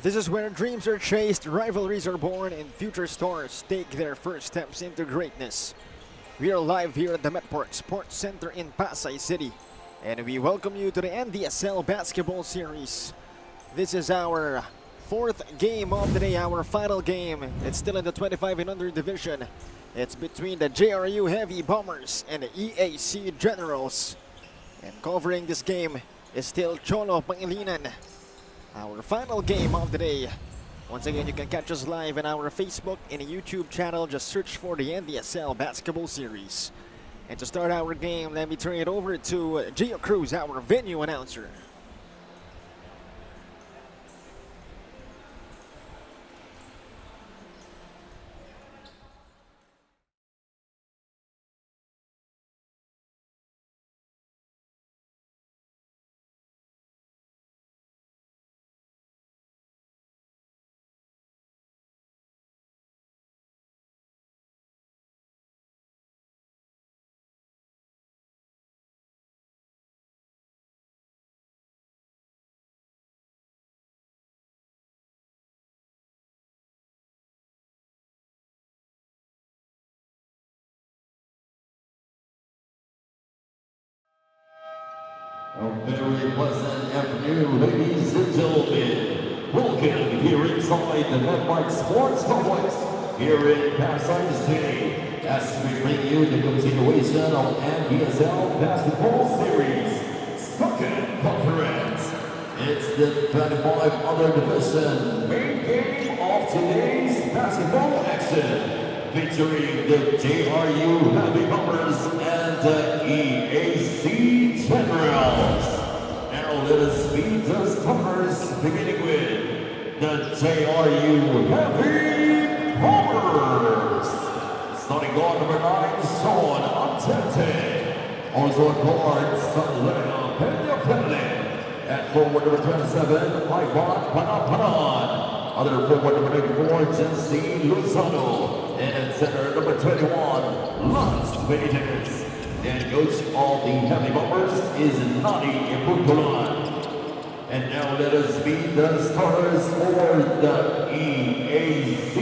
This is where dreams are chased, rivalries are born, and future stars take their first steps into greatness. We are live here at the Medport Sports Center in Pasay City, and we welcome you to the Ndsl Basketball Series. This is our fourth game of the day, our final game. It's still in the 25 and under division. It's between the JRU Heavy Bombers and the EAC Generals. And covering this game is still Cholo Pangilinan. Our final game of the day. Once again, you can catch us live on our Facebook and YouTube channel. Just search for the Ndsl Basketball Series. And to start our game, let me turn it over to Gio Cruz, our venue announcer. A very pleasant afternoon, ladies and gentlemen. Welcome here inside the Medport Sports Complex here in Pasay City as we bring you the continuation of Ndsl Basketball Series Second Conference. It's the 25 other division main game of today's basketball action, featuring the JRU Heavy Bombers and the EAC Generals. Now let us meet the starters, beginning with the JRU Heavy Bombers. Starting guard number 9, Sean Antente. Also on guard, Salena Peña. At forward number 27, Ivan Panapanan. Other forward number 94, Jensi Luzano. And at center number 21, Lance Benitez. And coach of the Heavy Bombers is Nani Ipukulan. And now let us meet the starters for the EAC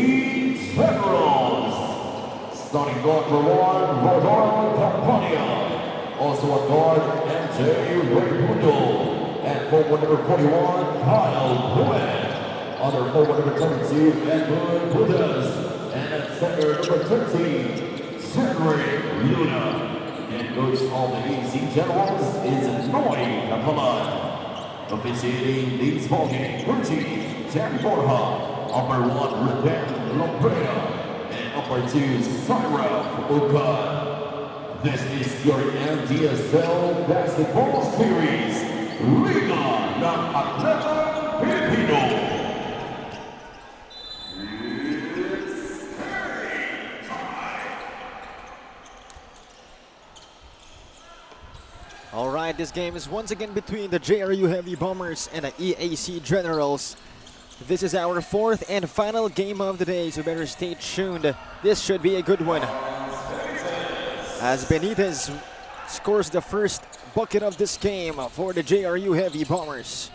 Generals. Starting guard number 1, Rodolfo Campania. Also on guard, MJ Raimundo. And forward number 41, Kyle Puet. Other forward number 22, Edward Pudas. And at center number 13, Cedric Luna. And coach of the EAC Generals is Noy Kapalan. Officiating these ballgames, Ruchi Jan Borja. Upper 1, Ruben Lombrea. And upper 2, Syra Uka. This is your Ndsl Basketball Series. Liga ng Atleta Pilipino. Alright, this game is once again between the JRU Heavy Bombers and the EAC Generals. This is our fourth and final game of the day, so better stay tuned. This should be a good one, as Benitez scores the first bucket of this game for the JRU Heavy Bombers.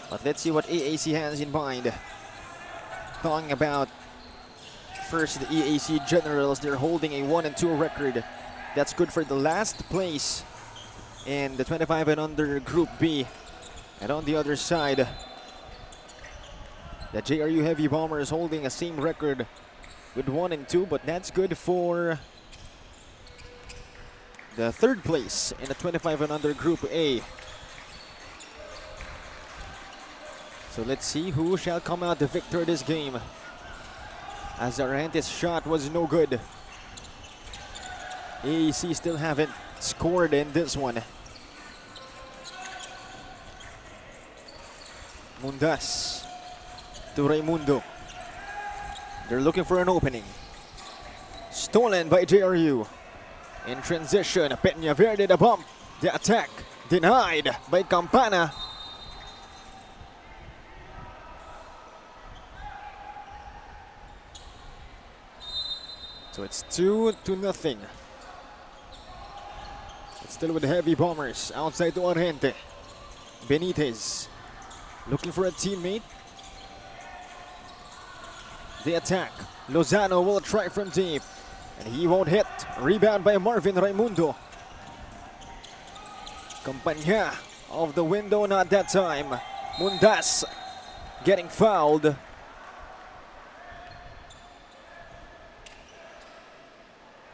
But let's see what EAC has in mind. Talking about first the EAC Generals, they're holding a 1-2 record. That's good for the last place in the 25 and under Group B. And on the other side, the JRU Heavy Bombers holding a same record with 1-2, but that's good for the third place in the 25 and under Group A. So let's see who shall come out the victor this game, as Arantes' shot was no good. EAC still haven't scored in this one. Mundas to Raimundo. They're looking for an opening. Stolen by JRU. In transition, Peña Verde the bump. The attack denied by Campana. So it's 2-0. It's still with the Heavy Bombers outside to Oriente. Benitez looking for a teammate. the attack. Lozano will try from deep, and he won't hit. Rebound by Marvin Raimundo. Campanya off the window, not that time. Mundas getting fouled.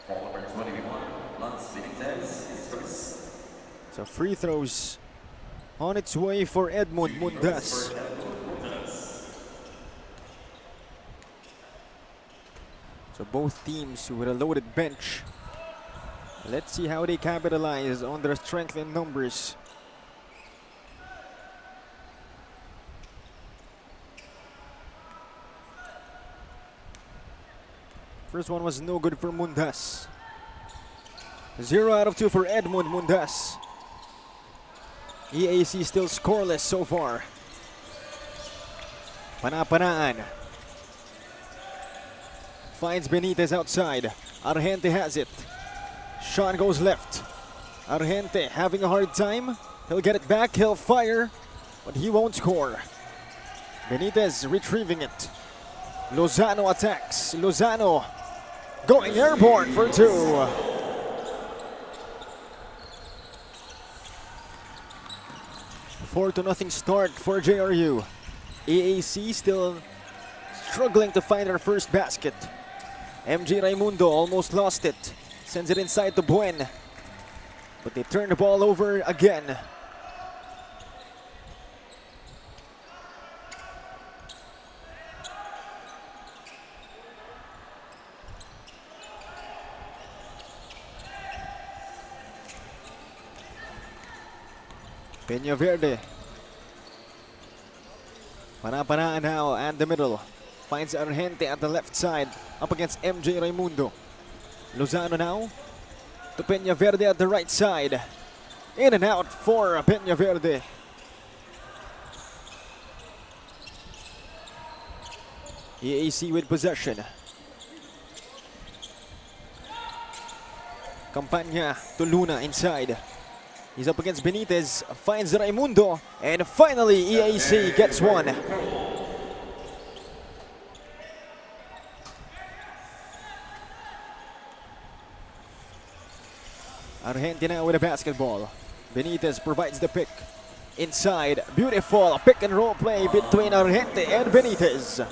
Foul number 21, Lance Benitez is first. So free throws on its way for Edmund Mundas. So both teams with a loaded bench. Let's see how they capitalize on their strength in numbers. First one was no good for Mundas. 0 out of 2 for Edmund Mundas. EAC still scoreless so far. Panapanaan. Finds Benitez outside. Argente has it. Sean goes left. Argente having a hard time. He'll get it back, he'll fire, but he won't score. Benitez retrieving it. Lozano attacks. Lozano going airborne for 2. 4-0 start for JRU. EAC still struggling to find their first basket. MJ Raimundo almost lost it. Sends it inside to Buen. But they turn the ball over again. Peña Verde. Panapanaan now at the middle. Finds Argente at the left side. Up against MJ Raimundo. Lozano now to Peña Verde at the right side. In and out for Peña Verde. EAC with possession. Campanya to Luna inside. He's up against Benitez, finds Raimundo, and finally EAC gets one. Argentina with a basketball. Benitez provides the pick. Inside, beautiful pick and roll play between Argente and Benitez.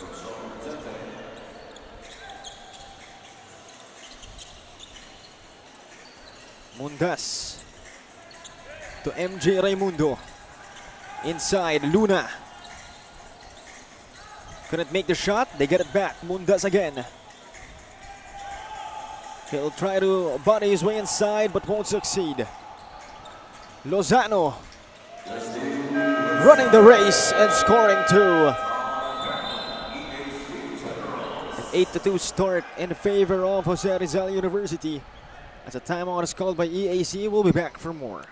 Mundas to MJ Raimundo. Inside, Luna. Couldn't make the shot, they get it back. Mundas again. He'll try to body his way inside but won't succeed. Lozano running the race and scoring 2. An 8-2 start in favor of Jose Rizal University. As a timeout is called by EAC, we'll be back for more.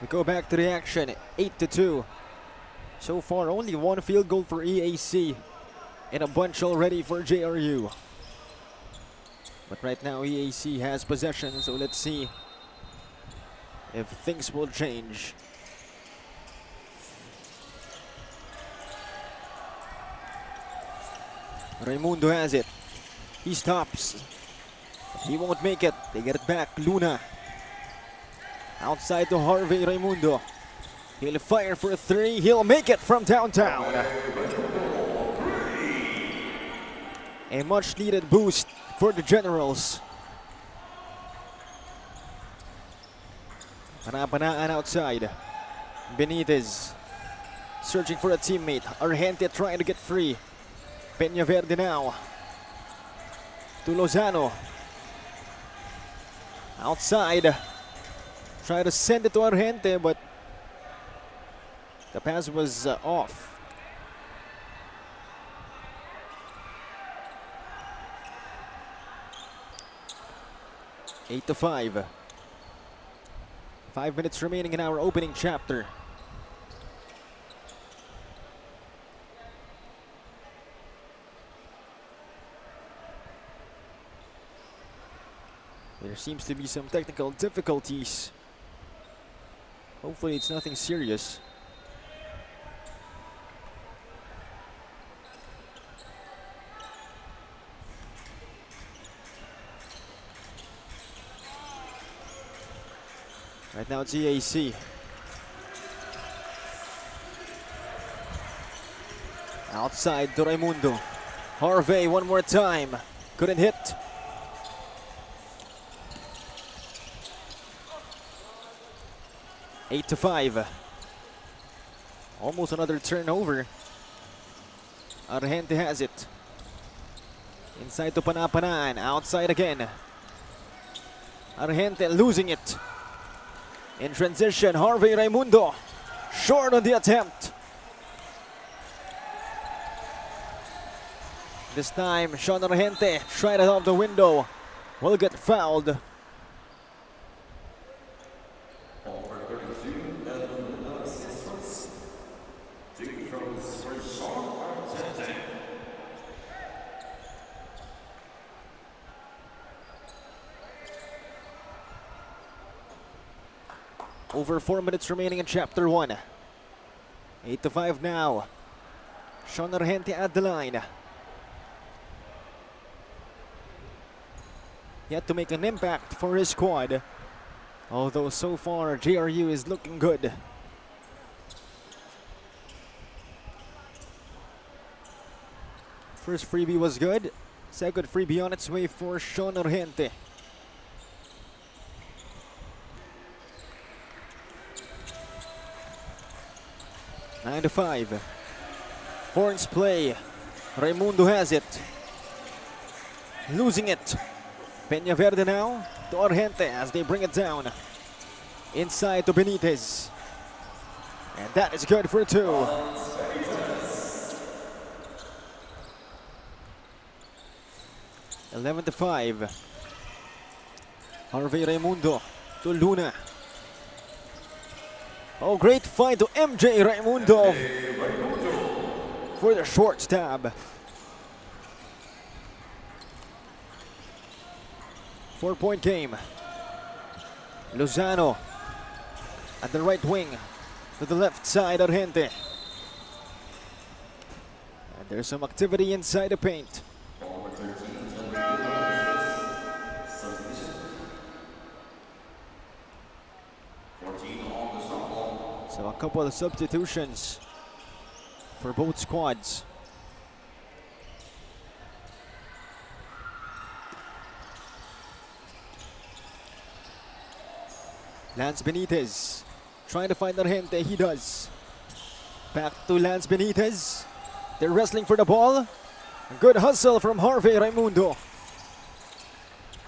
We go back to the action, 8-2. So far, only one field goal for EAC and a bunch already for JRU. But right now, EAC has possession, so let's see if things will change. Raimundo has it. He stops. He won't make it. They get it back. Luna. Outside to Harvey Raimundo. He'll fire for 3. He'll make it from downtown. A much needed boost for the Generals. Panapanaan outside. Benitez. searching for a teammate. Argente trying to get free. Peñaverde now to Lozano. Outside. Try to send it to Argente, but the pass was off. Eight to 5. 5 minutes remaining in our opening chapter. There seems to be some technical difficulties. Hopefully it's nothing serious. Right now it's EAC. Outside to Raimundo. Harvey one more time. Couldn't hit. Eight to 5. Almost another turnover. Argente has it. Inside to Panapanaan. Outside again. Argente losing it. In transition, Harvey Raimundo. Short on the attempt. This time, Sean Argente tried it off the window. Will get fouled. Over 4 minutes remaining in chapter 1. 8 to 5 now. Sean Argente at the line. Yet to make an impact for his squad. Although so far JRU is looking good. First freebie was good. Second freebie on its way for Sean Argente. Nine to 5. Horns play. Raimundo has it. Losing it. Peñaverde now to Argente as they bring it down. Inside to Benitez. And that is good for 2. $11 to 5. Harvey Raimundo to Luna. Oh, great fight to MJ Raimundo for the short stab. 4-point game. Lozano at the right wing to the left side, Argente. And there's some activity inside the paint. So a couple of substitutions for both squads. Lance Benitez trying to find Argente. He does. Back to Lance Benitez. They're wrestling for the ball. Good hustle from Harvey Raimundo.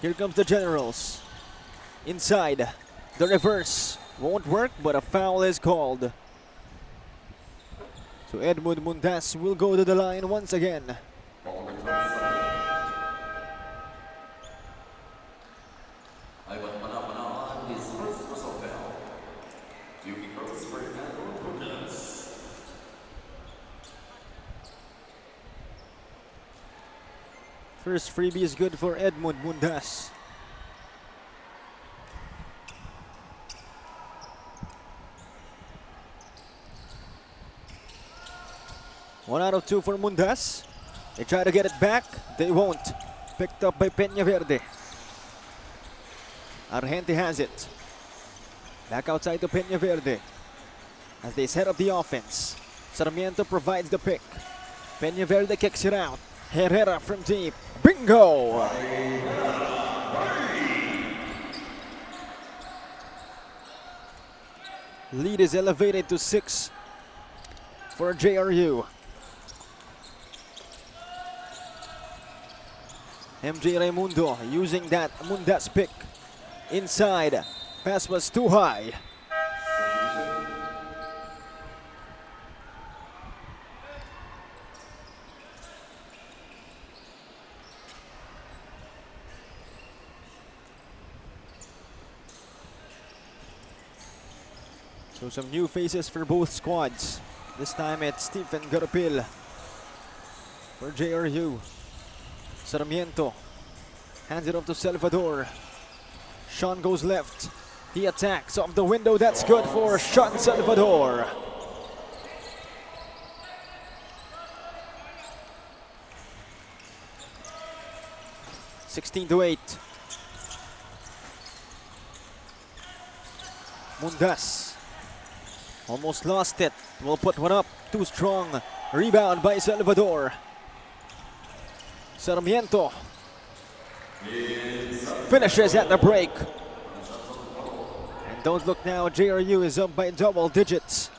Here comes the Generals. Inside. The reverse. Won't work, but a foul is called. So Edmund Mundas will go to the line once again. First freebie is good for Edmund Mundas. One out of 2 for Mundas. They try to get it back. They won't. Picked up by Peñaverde. Argente has it. Back outside to Peñaverde. As they set up the offense. Sarmiento provides the pick. Peñaverde kicks it out. Herrera from deep. Bingo! Lead is elevated to 6. for JRU. MJ Raimundo using that Mundas pick inside. Pass was too high. So some new faces for both squads. This time it's Stephen Garapil for JRU. Sarmiento hands it off to Salvador. Sean goes left. He attacks off the window. That's good for Sean Salvador. (16-8). Mundas almost lost it. Will put one up. Too strong. Rebound by Salvador. Sarmiento finishes at the break. And don't look now, JRU is up by double digits.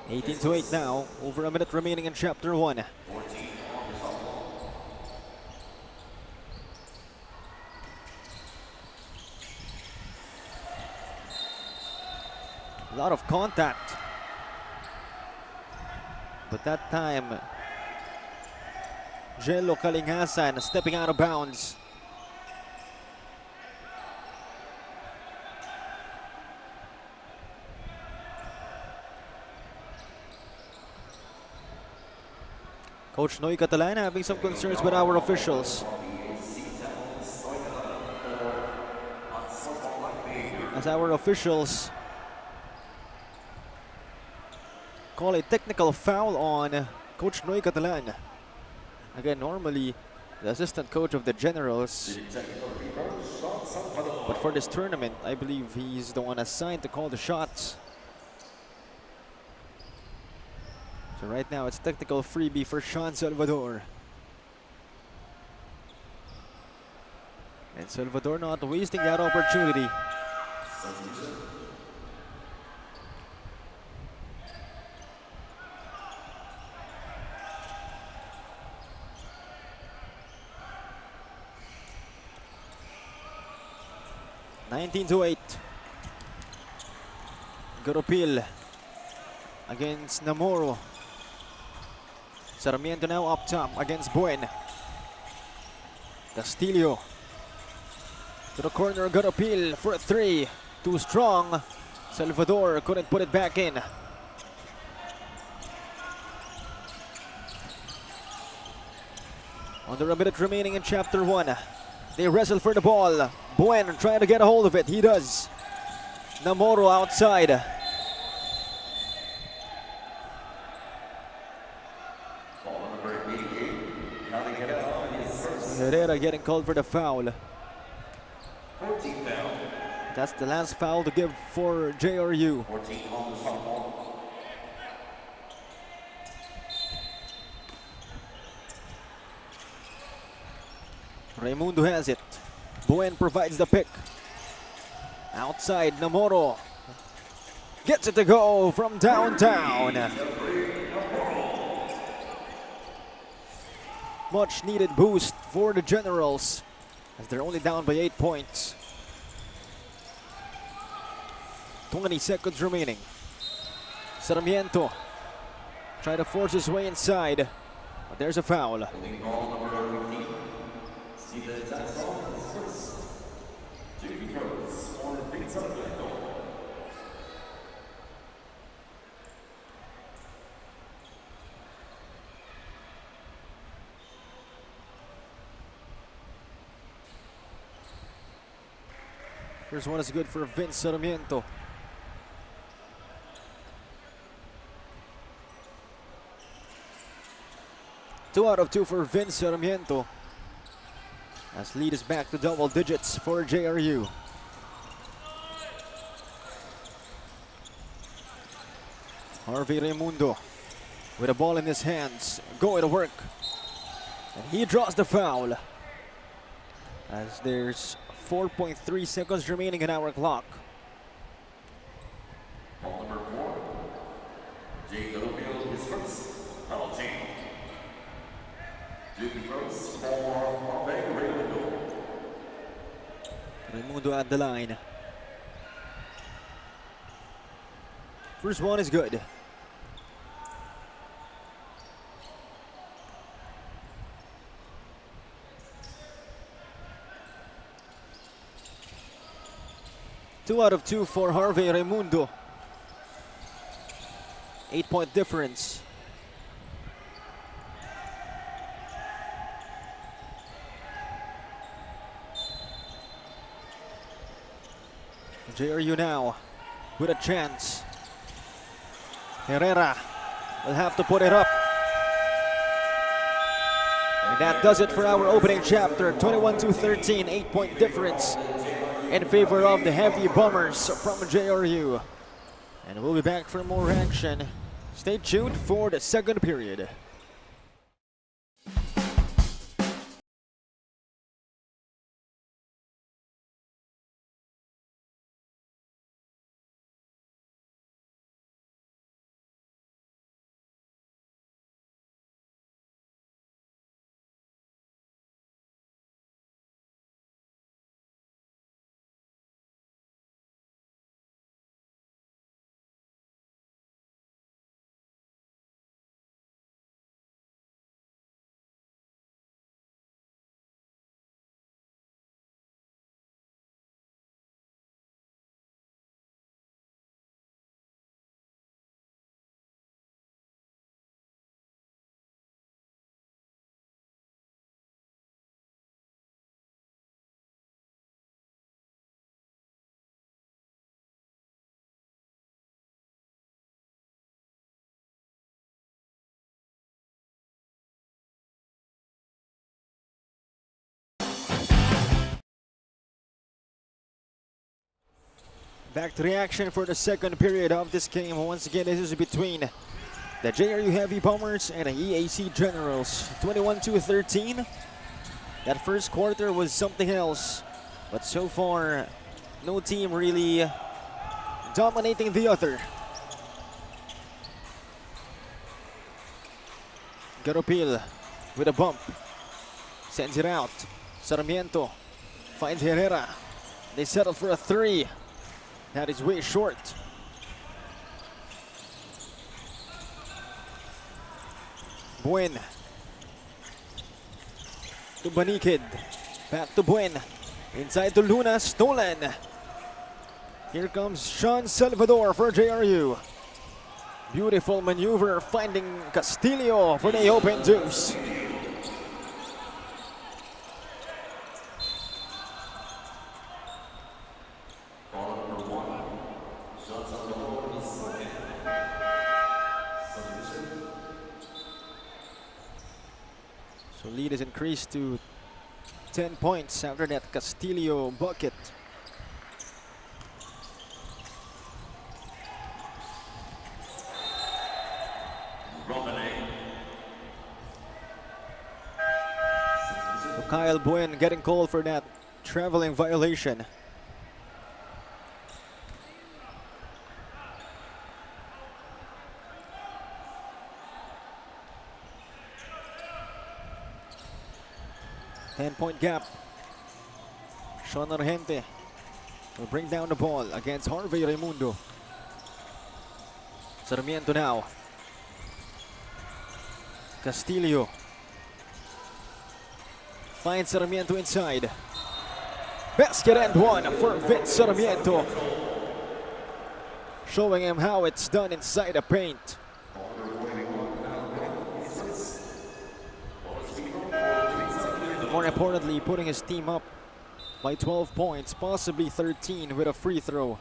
(18-8) now. Over a minute remaining in Chapter 1. A lot of contact. But that time, Jello Kalingasan stepping out of bounds. Coach Noy Catalan having some concerns with our officials, as our officials call a technical foul on Coach Noy Catalan. Again, normally the assistant coach of the Generals, but for this tournament, I believe he's the one assigned to call the shots. So right now, it's technical freebie for Sean Salvador. And Salvador not wasting that opportunity. (19-8). Garopil against Namoro. Sarmiento now up top against Buen. Castillo to the corner. Garopil for 3. Too strong. Salvador couldn't put it back in. Under a minute remaining in Chapter 1. They wrestle for the ball. Buen trying to get a hold of it. He does. Namoro outside. Herrera getting called for the foul. That's the last foul to give for JRU. Raimundo has it. Buen provides the pick. Outside, Namoro gets it to go from downtown. Much needed boost for the Generals, as they're only down by 8 points. 20 seconds remaining. Sarmiento try to force his way inside, but there's a foul. First one is good for Vince Sarmiento. Two out of 2 for Vince Sarmiento, as lead is back to double digits for JRU. Harvey Raimundo with a ball in his hands, going to work. And he draws the foul as there's 4.3 seconds remaining in our clock. Ball number 4. Jacob Bill is first. Penalty. Duty throws for Harvey Raimundo. Raimundo at the line. First one is good. Two out of two for Harvey Raimundo. 8-point difference. JRU now with a chance. Herrera will have to put it up. And that does it for our opening chapter. 21-13, 8-point difference in favor of the Heavy Bombers from JRU. And we'll be back for more action. Stay tuned for the second period. Back to the action for the second period of this game. Once again, this is between the JRU Heavy Bombers and the EAC Generals. 21-13. That first quarter was something else, but so far, no team really dominating the other. Garopil with a bump, sends it out. Sarmiento finds Herrera. They settle for a three. That is way short. Buen. To Banikid. Back to Buen. Inside to Luna. Stolen. Here comes Sean Salvador for JRU. Beautiful maneuver finding Castillo for the open deuce. So lead is increased to 10 points after that Castillo bucket. So Kyle Buen getting called for that traveling violation. Ten-point gap. Sean Argente will bring down the ball against Harvey Raimundo. Sarmiento now. Castillo finds Sarmiento inside. Basket and one for Vince Sarmiento. Showing him how it's done inside the paint. More importantly, putting his team up by 12 points, possibly 13 with a free throw.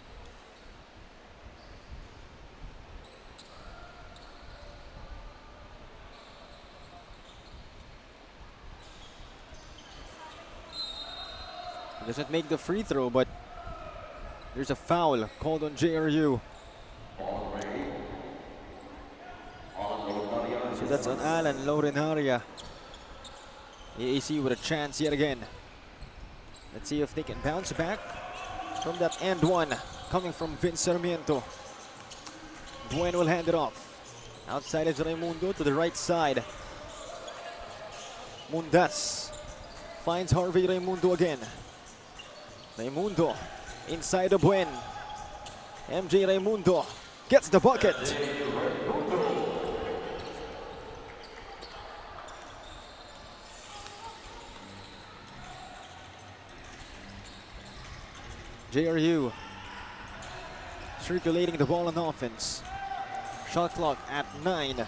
He doesn't make the free throw, but there's a foul called on JRU. That's on Alan Lorenaria. AAC with a chance yet again. Let's see if they can bounce back from that end one coming from Vince Sarmiento. Buen will hand it off. Outside is Raimundo to the right side. Mundas finds Harvey Raimundo again. Raimundo inside of Buen. MJ Raimundo gets the bucket. JRU circulating the ball on offense. Shot clock at 9.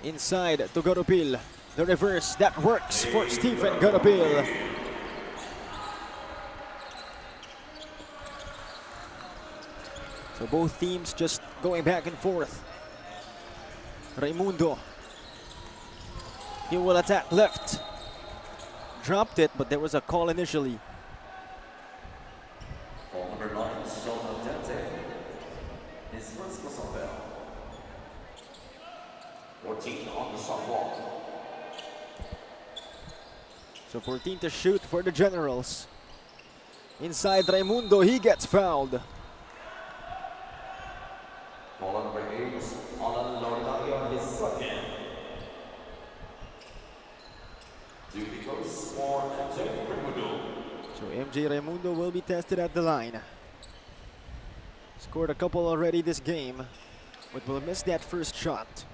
Inside to Garopil. The reverse that works for Stephen Garopil. So both teams just going back and forth. Raimundo. He will attack left. Dropped it, but there was a call initially. Number 9, his first personal foul. 14 on the shot clock. So 14 to shoot for the Generals. Inside Raimundo, he gets fouled. Ball number 8, Alan Lorenaria, his second. To the coast for MJ Raimundo. So MJ Raimundo will be tested at the line. Scored a couple already this game, but will miss that first shot.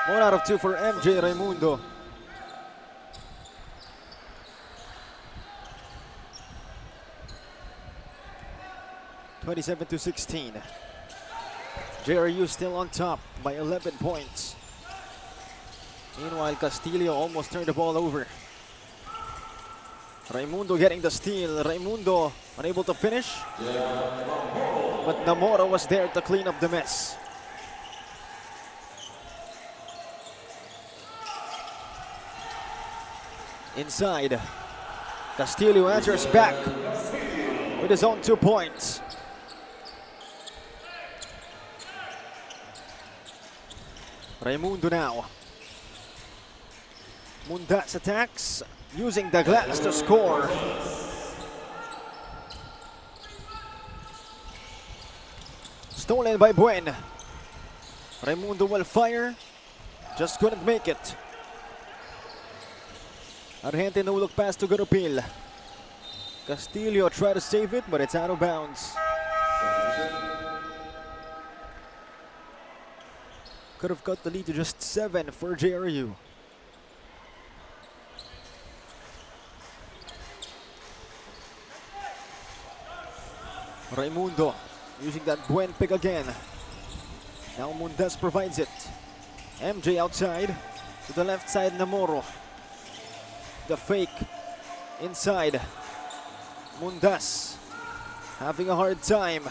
One out of 2 for MJ Raimundo. (27-16). JRU still on top by 11 points. Meanwhile, Castillo almost turned the ball over. Raimundo getting the steal. Raimundo unable to finish. But Namora was there to clean up the mess. Inside. Castillo answers back with his own 2 points. Raimundo now. Mundas attacks, using the glass to score. Stolen by Buen. Raimundo will fire, just couldn't make it. Argente no look pass to Garopil. Castillo tried to save it, but it's out of bounds. Could have cut the lead to just 7 for JRU. Raimundo using that Buen pick again. Now Mundas provides it. MJ outside to the left side, Namoro. The fake inside. Mundas having a hard time.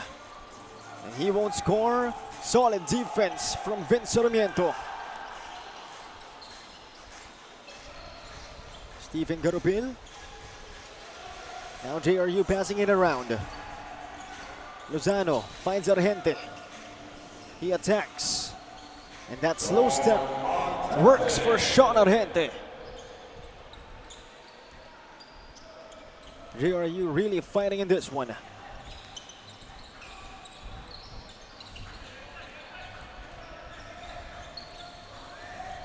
And he won't score. Solid defense from Vince Sarmiento. Stephen Garopil. Now JRU passing it around. Lozano finds Argente. He attacks. And that slow step works for Sean Argente. JRU really fighting in this one.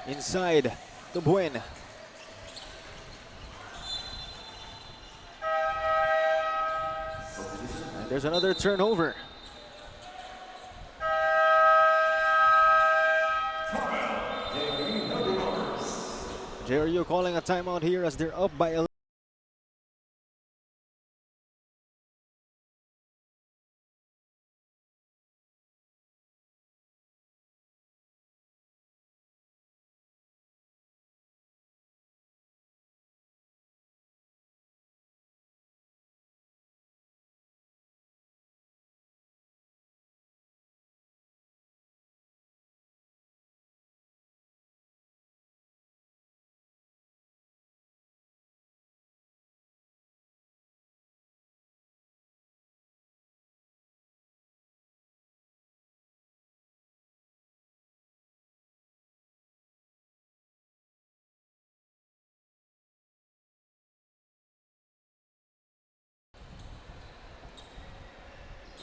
Inside to Buen. And there's another turnover. JRU calling a timeout here as they're up by 11.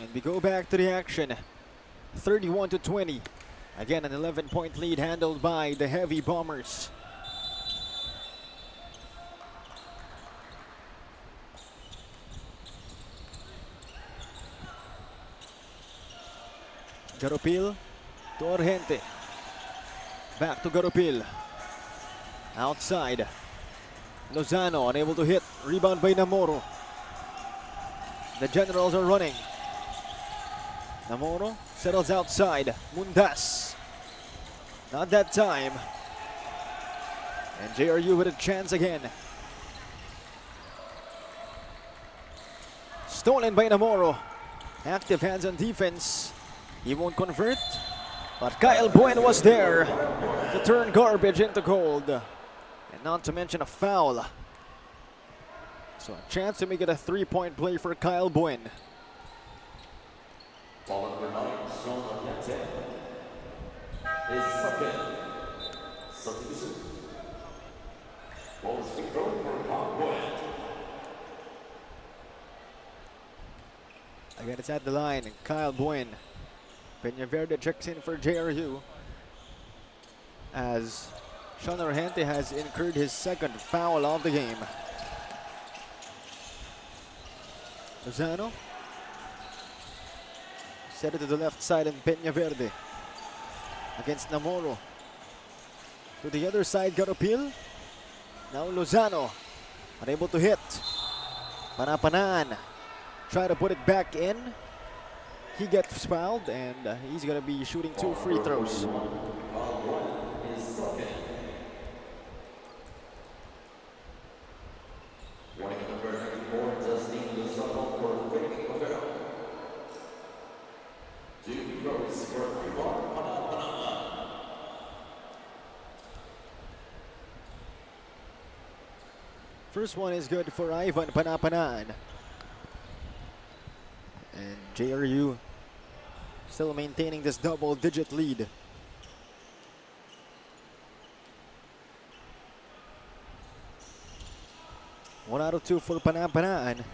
And we go back to the action. 31-20. Again, an 11-point lead handled by the Heavy Bombers. Garopil to Orgente. Back to Garopil. Outside. Lozano unable to hit. Rebound by Namoro. The Generals are running. Namoro settles outside. Mundas. Not that time. And JRU with a chance again. Stolen by Namoro. Active hands on defense. He won't convert. But Kyle Buen was there to turn garbage into gold. And not to mention a foul. So a chance to make it a 3-point play for Kyle Buen. Ball number 9, Sean Yante. His second substitution. Ball is thrown for Kyle Buen. Again, it's at the line. Kyle Buen. Peñaverde checks in for JRU. As Sean Orgente has incurred his second foul of the game. Lozano. Set it to the left side and Peñaverde against Namoro. To the other side, Garopil. Now Lozano, unable to hit. Panapanaan, try to put it back in. He gets fouled and he's gonna be shooting 2 free throws. First one is good for Ivan Panapanaan. And JRU still maintaining this double-digit lead. One out of 2 for Panapanaan.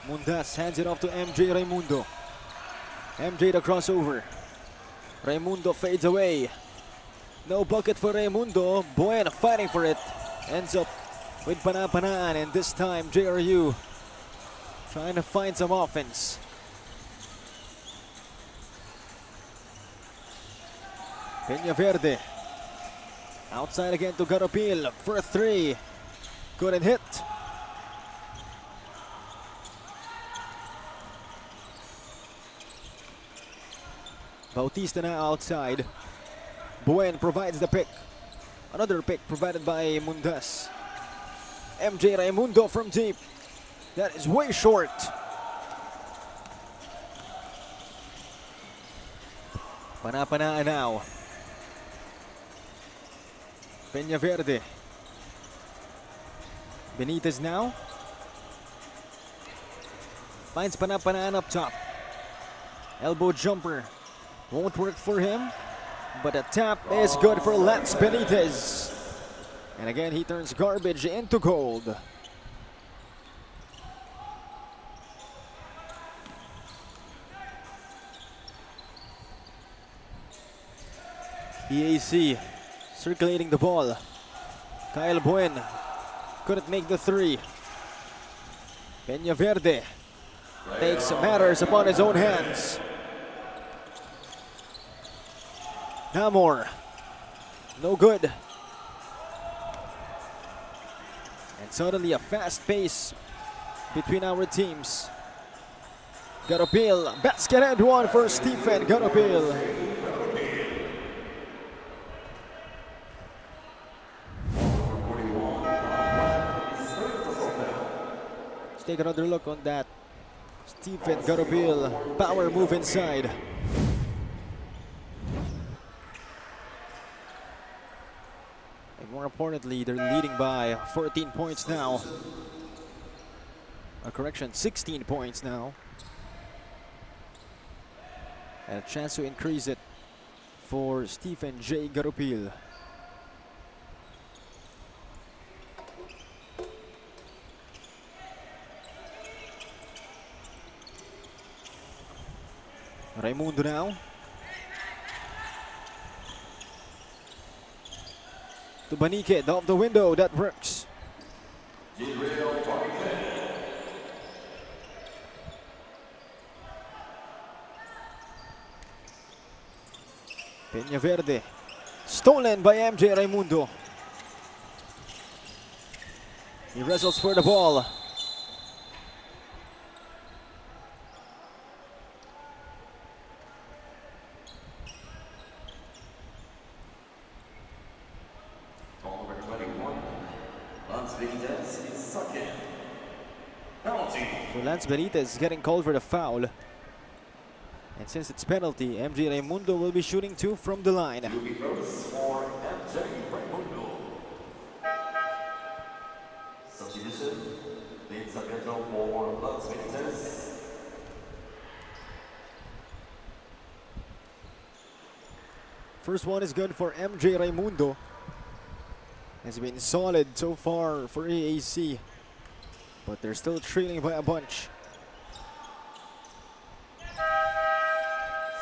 Mundas hands it off to MJ Raimundo. MJ the crossover. Raimundo fades away. No bucket for Raimundo. Buen fighting for it. Ends up with Panapanaan, and this time JRU trying to find some offense. Peñaverde. Outside again to Garopil for 3. Couldn't hit. Bautista now outside. Buen provides the pick. Another pick provided by Mundas. MJ Raimundo from deep. That is way short. Panapanaan now. Peñaverde. Benitez now. Finds Panapanaan up top. Elbow jumper. Won't work for him. But a tap is good for Lance Benitez. And again, he turns garbage into gold. EAC circulating the ball. Kyle Buen couldn't make the 3. Peñaverde takes matters upon his own hands. Namor, no good. And suddenly a fast pace between our teams. Garopil, basket and one for Stephen Garopil. Let's take another look on that. Stephen Garopil, power move inside. More importantly, they're leading by 14 points now. A correction, 16 points now. And a chance to increase it for Stephen J. Garopil. Raimundo now. To Banikid, off the window, that works. Peña Verde, stolen by MJ Raimundo. He wrestles for the ball. So Lance Benitez getting called for the foul. And since it's penalty, MJ Raimundo will be shooting 2 from the line. Substitution. Leads the middle for Lance Benitez. First one is good for MJ Raimundo. Has been solid so far for AAC, but they're still trailing by a bunch.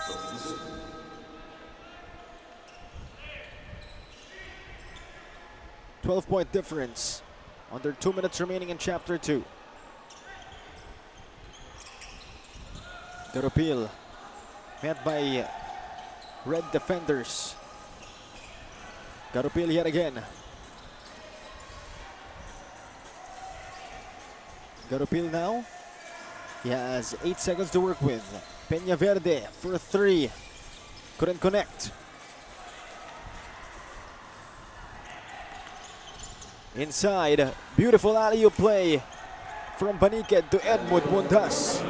Substitution. 12-point difference. Under 2 minutes remaining in Chapter 2. Garupil met by red defenders. Garupil yet again. Garupil now. He has 8 seconds to work with. Peña Verde for 3. Couldn't connect. Inside, beautiful alley-oop play from Banikid to Edmund Mundas.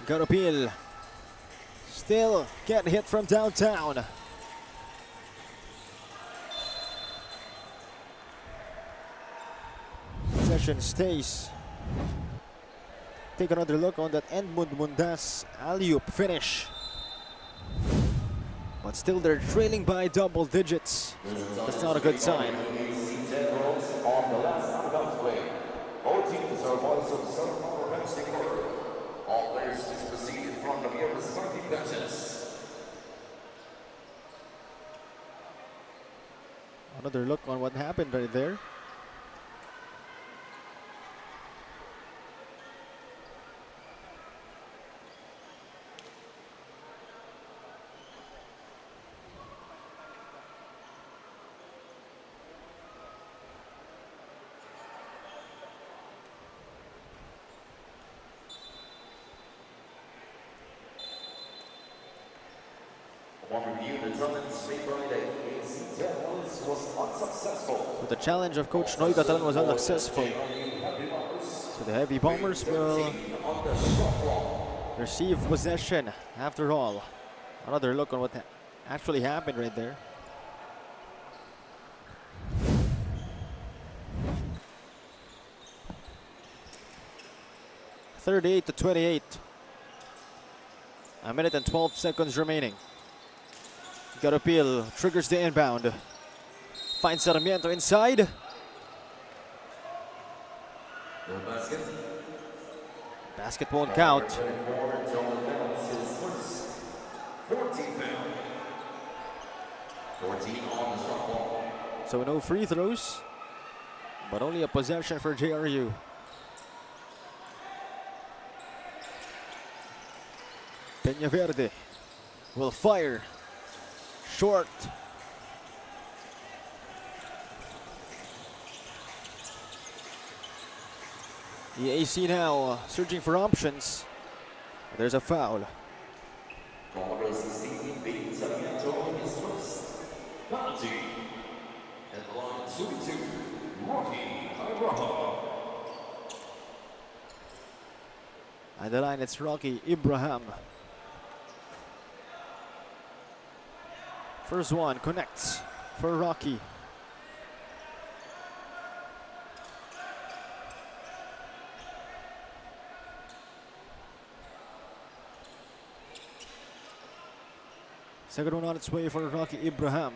Garupil still can't hit from downtown. Possession stays. Take another look on that Edmund Mundas alley-oop finish. But still they're trailing by double digits. That's not a good sign. On the last out play. All teams are ones of some comprehensive order. All players please proceed in front of your respective benches. Another look on what happened right there. One review determines made by the Ndsl was unsuccessful. So the challenge of Coach Noy Catalan was unsuccessful. So the Heavy Bombers will receive possession after all. Another look on what actually happened right there. (38-28). A minute and 12 seconds remaining. Garupil triggers the inbound. Finds Sarmiento inside. The basket. Basket won't count. 14 foul. 14 on the shot ball. So no free throws, but only a possession for JRU. Peña Verde will fire. Short. The AC now searching for options. There's a foul. Penalty. And the line shooting to Rocky Ibrahim. At the line, it's Rocky Ibrahim. First one connects for Rocky. Second one on its way for Rocky Ibrahim.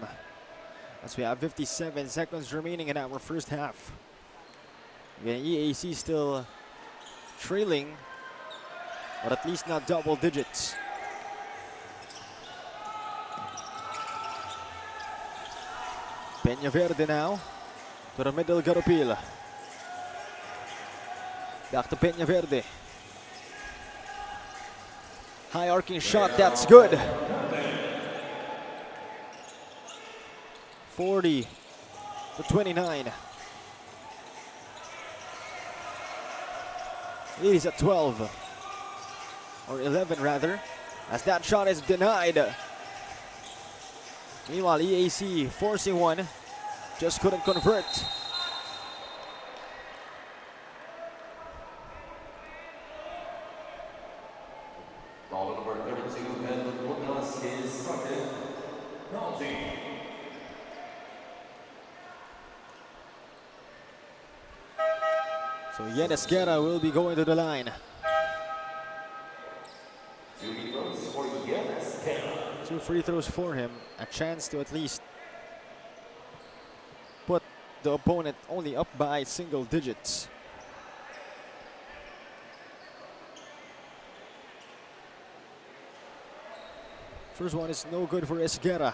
As we have 57 seconds remaining in our first half. Again, EAC still trailing, but at least not double digits. Peñaverde now to the middle, Garopil. Back to Peñaverde. High arcing shot, that's good. 40 to 29. It is at 12, or 11 rather, as that shot is denied. Meanwhile, EAC forcing one, just couldn't convert. Ball number 32, and Lucas is second. Penalty. So Ndsl will be going to the line. 2 free throws for Ndsl. 2 free throws for him, a chance to at least put the opponent only up by single digits. First one is no good for Esguerra.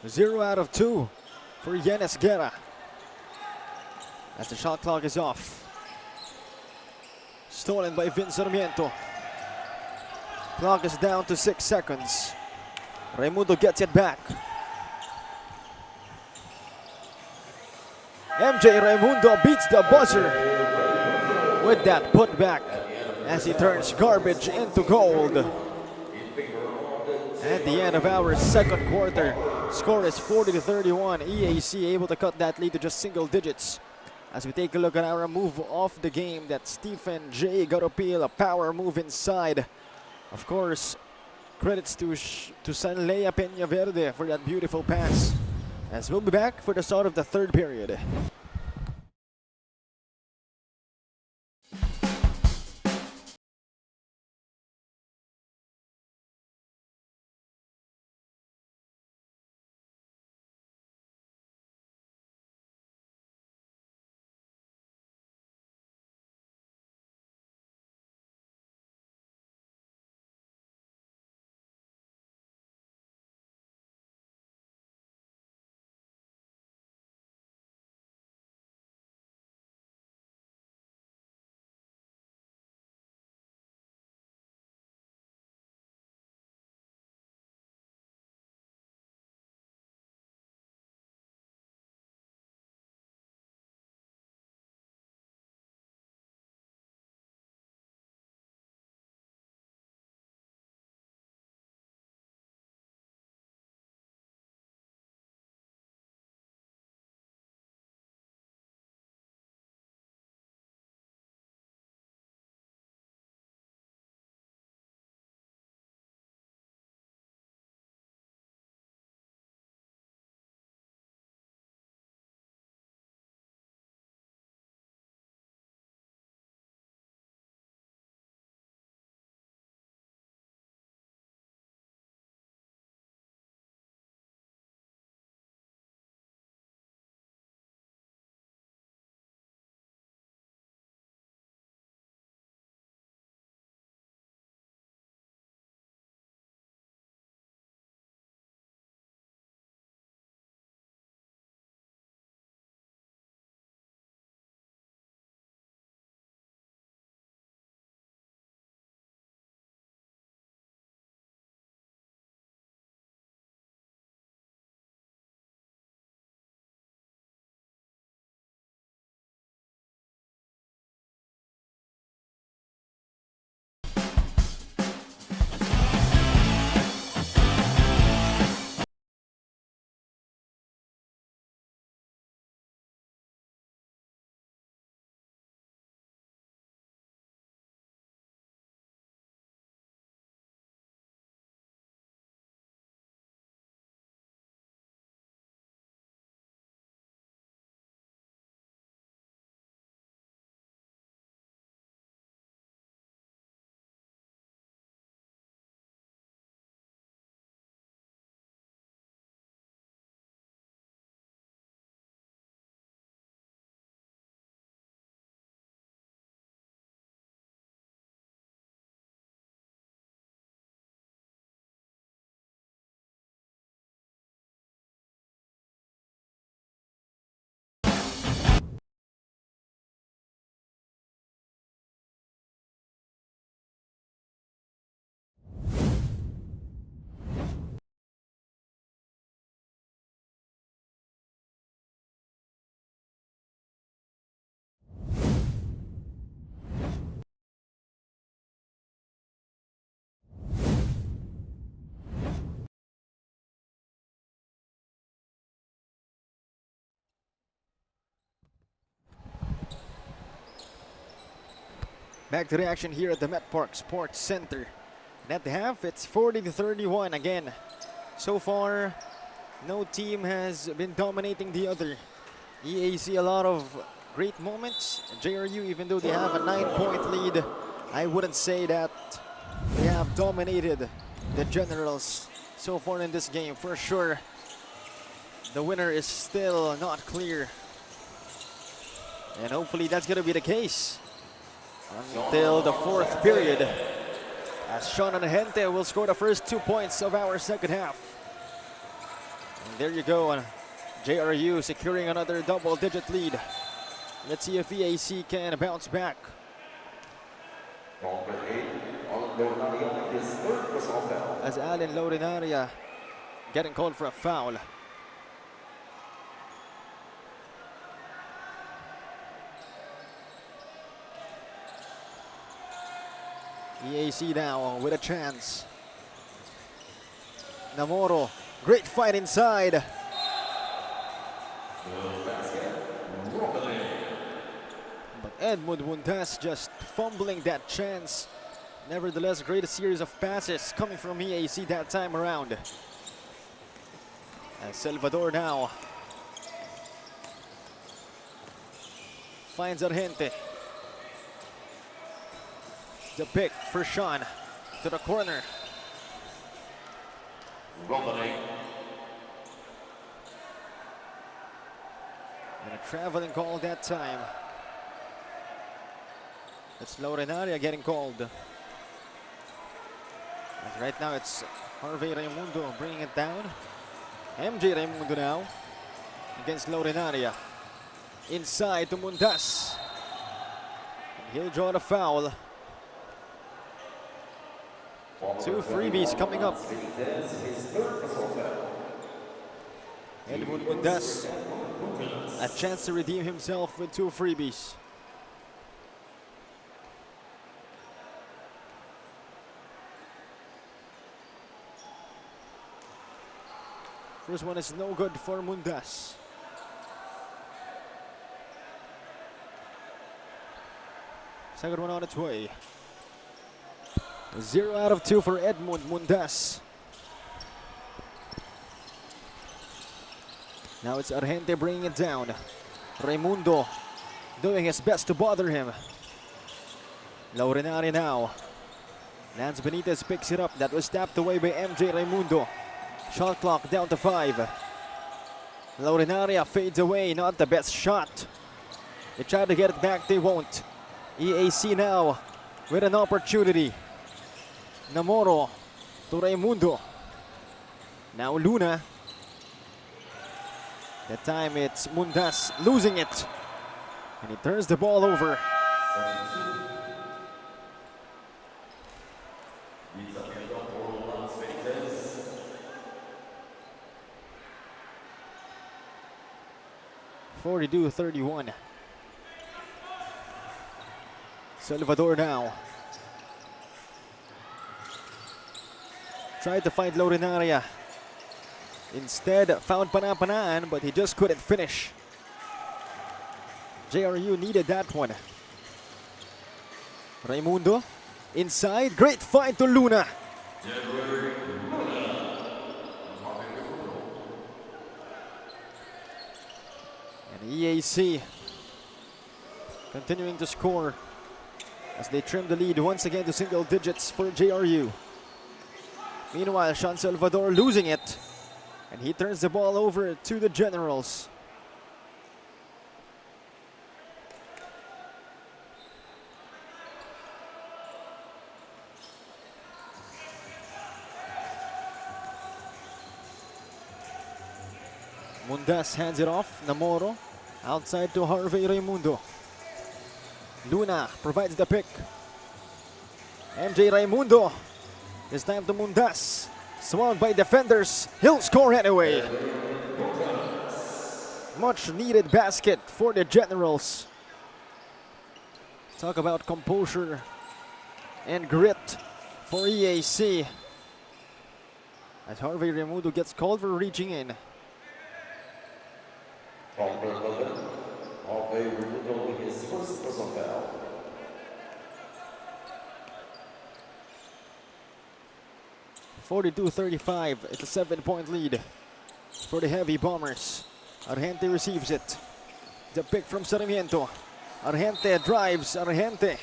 Zero out of 2 for Ndsl. As the shot clock is off. Stolen by Vin Sarmiento. Clock is down to 6 seconds. Raimundo gets it back. MJ Raimundo beats the buzzer with that putback as he turns garbage into gold. At the end of our second quarter, score is 40 to 31. EAC able to cut that lead to just single digits. As we take a look at our move of the game, that Stephen J. Garopil, a power move inside. Of course, credits to Sanlea Peñaverde for that beautiful pass. As we'll be back for the start of the third period. Back to the action here at the Met Park Sports Center. And at the half, it's 40-31 again. So far, no team has been dominating the other. EAC a lot of great moments. JRU, even though they have a 9-point lead, I wouldn't say that they have dominated the Generals so far in this game. For sure, the winner is still not clear. And hopefully that's going to be the case until the fourth period, as Sean Gente will score the first 2 points of our second half. And there you go, JRU securing another double-digit lead. Let's see if EAC can bounce back. As Allen Lorinaria getting called for a foul. EAC now with a chance. Namoro, great fight inside. But Edmund Mundas just fumbling that chance. Nevertheless, great series of passes coming from EAC that time around. And Salvador now finds Argente. The pick for Sean to the corner. And a traveling call that time. It's Lorinaria getting called. And right now it's Harvey Raimundo bringing it down. MJ Raimundo now against Lorinaria. Inside to Mundas. And he'll draw the foul. 2 freebies coming up. Edmund Mundas, a chance to redeem himself with 2 freebies. First one is no good for Mundas. Second one on its way. 0 out of 2 for Edmund Mundas. Now it's Argente bringing it down. Raimundo doing his best to bother him. Lorinaria now. Lance Benitez picks it up. That was tapped away by MJ Raimundo. Shot clock down to 5. Lorinaria fades away, not the best shot. They try to get it back, they won't. EAC now with an opportunity. Namoro to Raimundo. Now Luna. That time it's Mundas losing it. And he turns the ball over. (42-31). Salvador now. Tried to find Lorinaria. Instead, found Panapanaan, but he just couldn't finish. JRU needed that one. Raimundo, inside, great find to Luna. And EAC continuing to score as they trim the lead once again to single digits for JRU. Meanwhile, Sean Salvador losing it, and he turns the ball over to the Generals. Mundas hands it off. Namoro outside to Harvey Raimundo. Luna provides the pick. MJ Raimundo. This time to Mundas. Surrounded by defenders. He'll score anyway. Much needed basket for the Generals. Talk about composure and grit for EAC. As Harvey Raimundo gets called for reaching in. 42-35. It's a 7-point lead for the Heavy Bombers. Argente receives it. The pick from Sarmiento. Argente drives. Argente.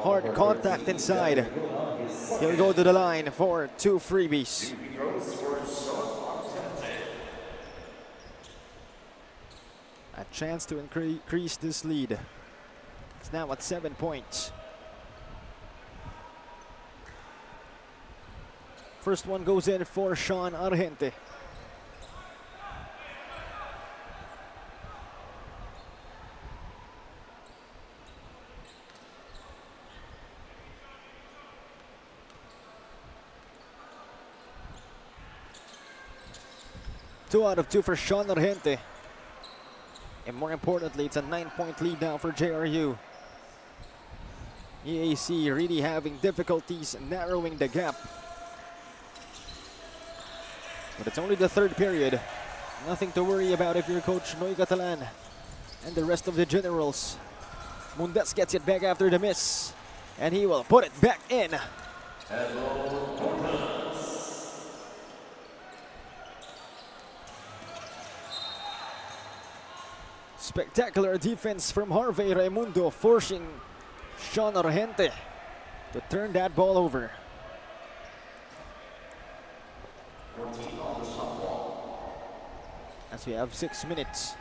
Hard contact inside. He'll go to the line for 2 freebies. A chance to increase this lead. It's now at 7 points. First one goes in for Sean Argente. Two out of 2 for Sean Argente. And more importantly, it's a 9-point lead now for JRU. EAC really having difficulties narrowing the gap. But it's only the 3rd period. Nothing to worry about if you're Coach Noy Catalan and the rest of the Generals. Mundes gets it back after the miss. And he will put it back in. Spectacular defense from Harvey Raimundo, forcing Sean Argente to turn that ball over. As we have 6 minutes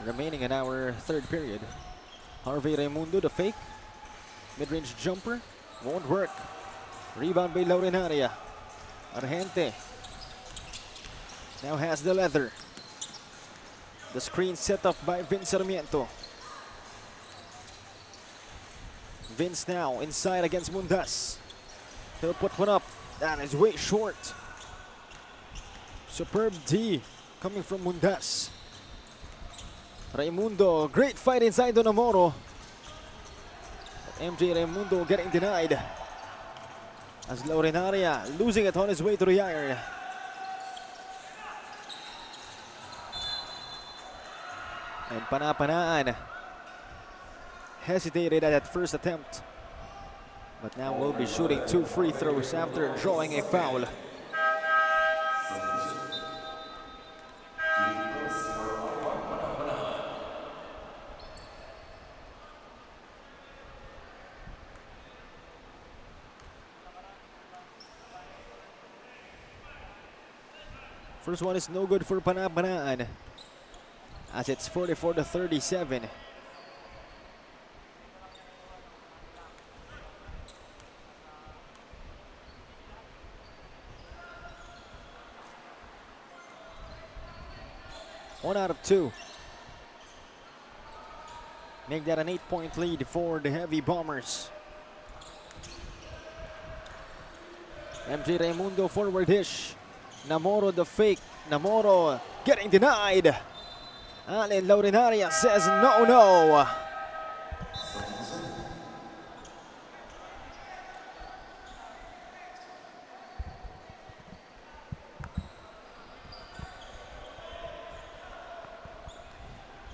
remaining in our 3rd period. Harvey Raimundo, the fake. Mid-range jumper. Won't work. Rebound by Laurenaria. Argente now has the leather. The screen set up by Vince Sarmiento. Vince now inside against Mundas. He'll put one up. That is way short. Superb D coming from Mundas. Raimundo, great fight inside on Amoro. MJ Raimundo getting denied. As Laurenaria losing it on his way to the iron. And Panapanaan hesitated at that first attempt. But now will be shooting 2 free throws after drawing a foul. First one is no good for Panapanaan, as it's 44-37. One out of 2. Make that an 8-point lead for the Heavy Bombers. MJ Raimundo forward dish. Namoro the fake. Namoro getting denied. Allen Laurenaria says no, no.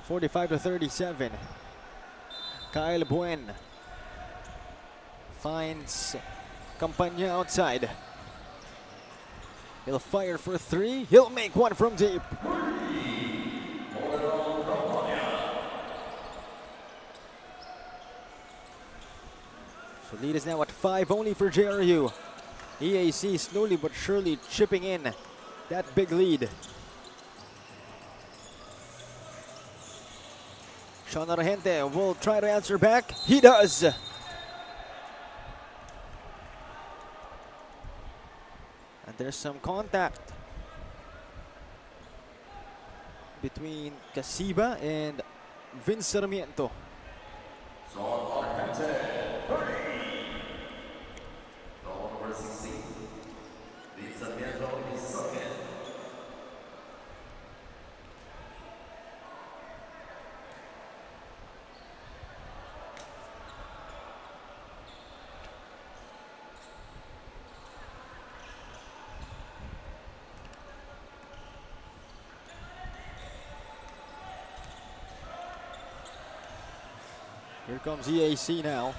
(45-37). Kyle Buen finds Campagna outside. He'll fire for 3. He'll make one from deep. So lead is now at 5 only for JRU. EAC slowly but surely chipping in that big lead. Sean Argente will try to answer back. He does. And there's some contact between Casiba and Vince Sarmiento. Here comes EAC now.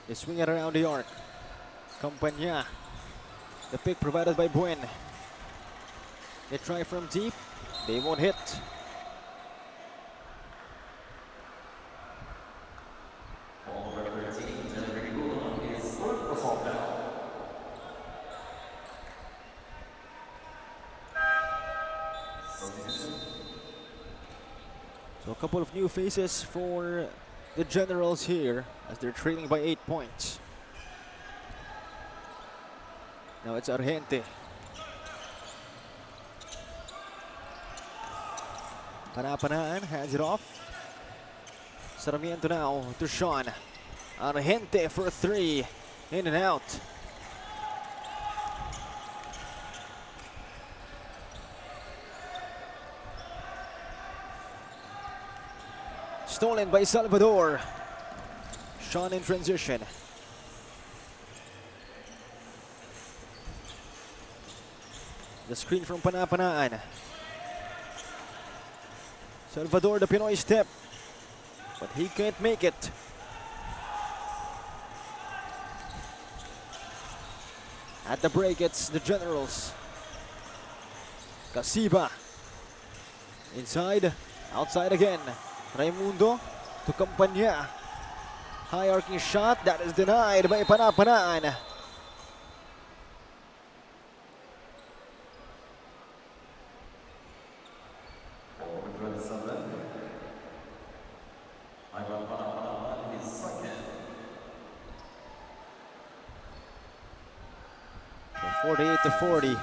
They swing it around the arc. Campagna. The pick provided by Buen. They try from deep. They won't hit. So a couple of new faces for the Generals here as they're trailing by 8 points. Now it's Argente. Panapanaan hands it off. Sarmiento now to Sean. Argente for 3. In and out. Stolen by Salvador. Sean in transition. The screen from Panapanaan. Salvador, the Pinoy step. But he can't make it. At the break, it's the Generals. Casiba. Inside, outside again. Raimundo to Campagna. High arcing shot that is denied by Panapanaan. So 48-40.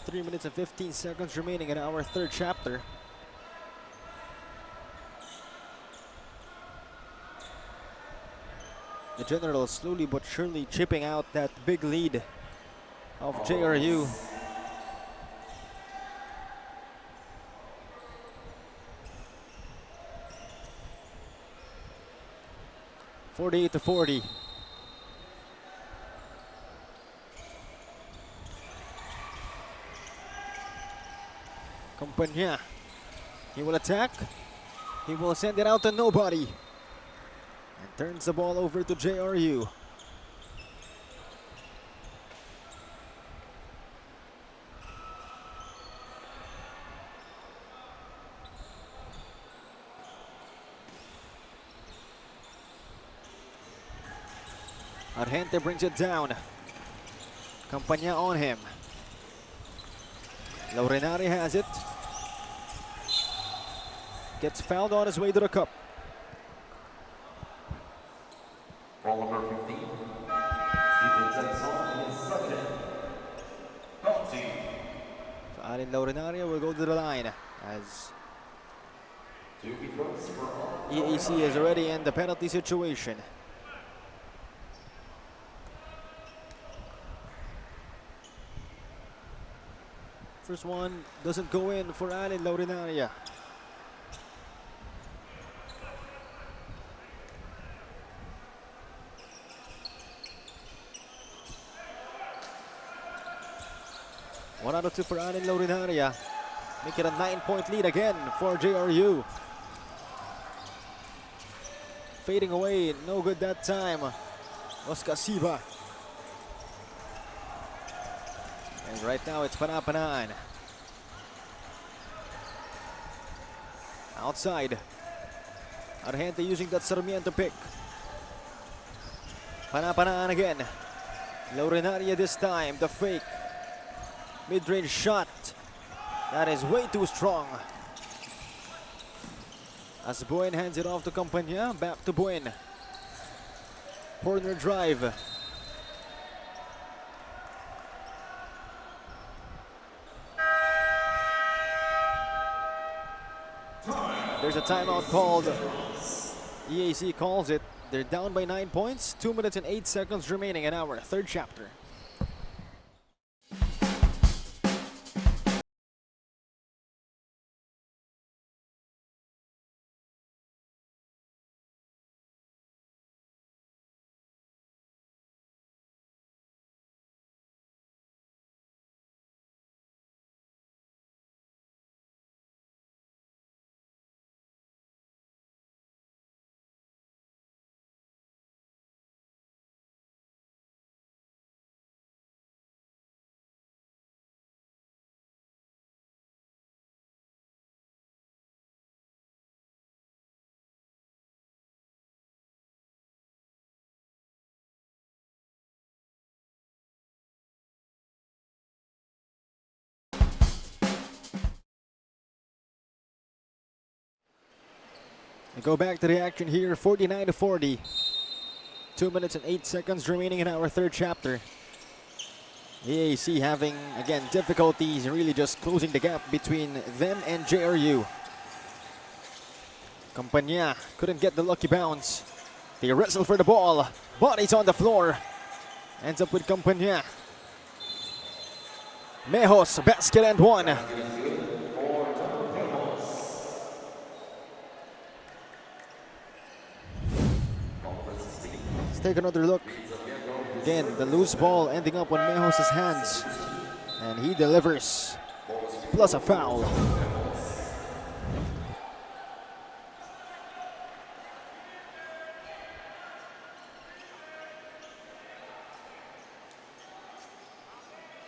Three minutes and 15 seconds remaining in our third chapter. The Generals slowly but surely chipping out that big lead of JRU. (48-40). Campagna. He will attack. He will send it out to nobody. And turns the ball over to JRU. Argente brings it down. Campagna on him. Laurenari has it. Gets fouled on his way to the cup. Ball number 15. Ndsl is second. Penalty. So Alin Laurenaria will go to the line as EAC is already in the penalty situation. First one doesn't go in for Alin Laurenaria. One out of two for Alin Laurenaria. Make it a 9-point lead again for JRU. Fading away, no good that time. Was Casiba. And right now it's Panapanaan. Outside. Argente using that Sarmiento pick. Panapanaan again. Laurenaria this time, the fake. Mid-range shot. That is way too strong. As Buen hands it off to Campagna, back to Buen. Corner drive. There's a timeout called. EAC calls it. They're down by 9 points. 2 minutes and 8 seconds remaining in our third chapter. We go back to the action here, 49-40. 2 minutes and 8 seconds remaining in our third chapter. EAC having, again, difficulties really just closing the gap between them and JRU. Campania couldn't get the lucky bounce. They wrestle for the ball. Bodies on the floor. Ends up with Campania. Mejos, basket and one. Let's take another look. Again, the loose ball ending up on Mejos' hands. And he delivers. Plus a foul.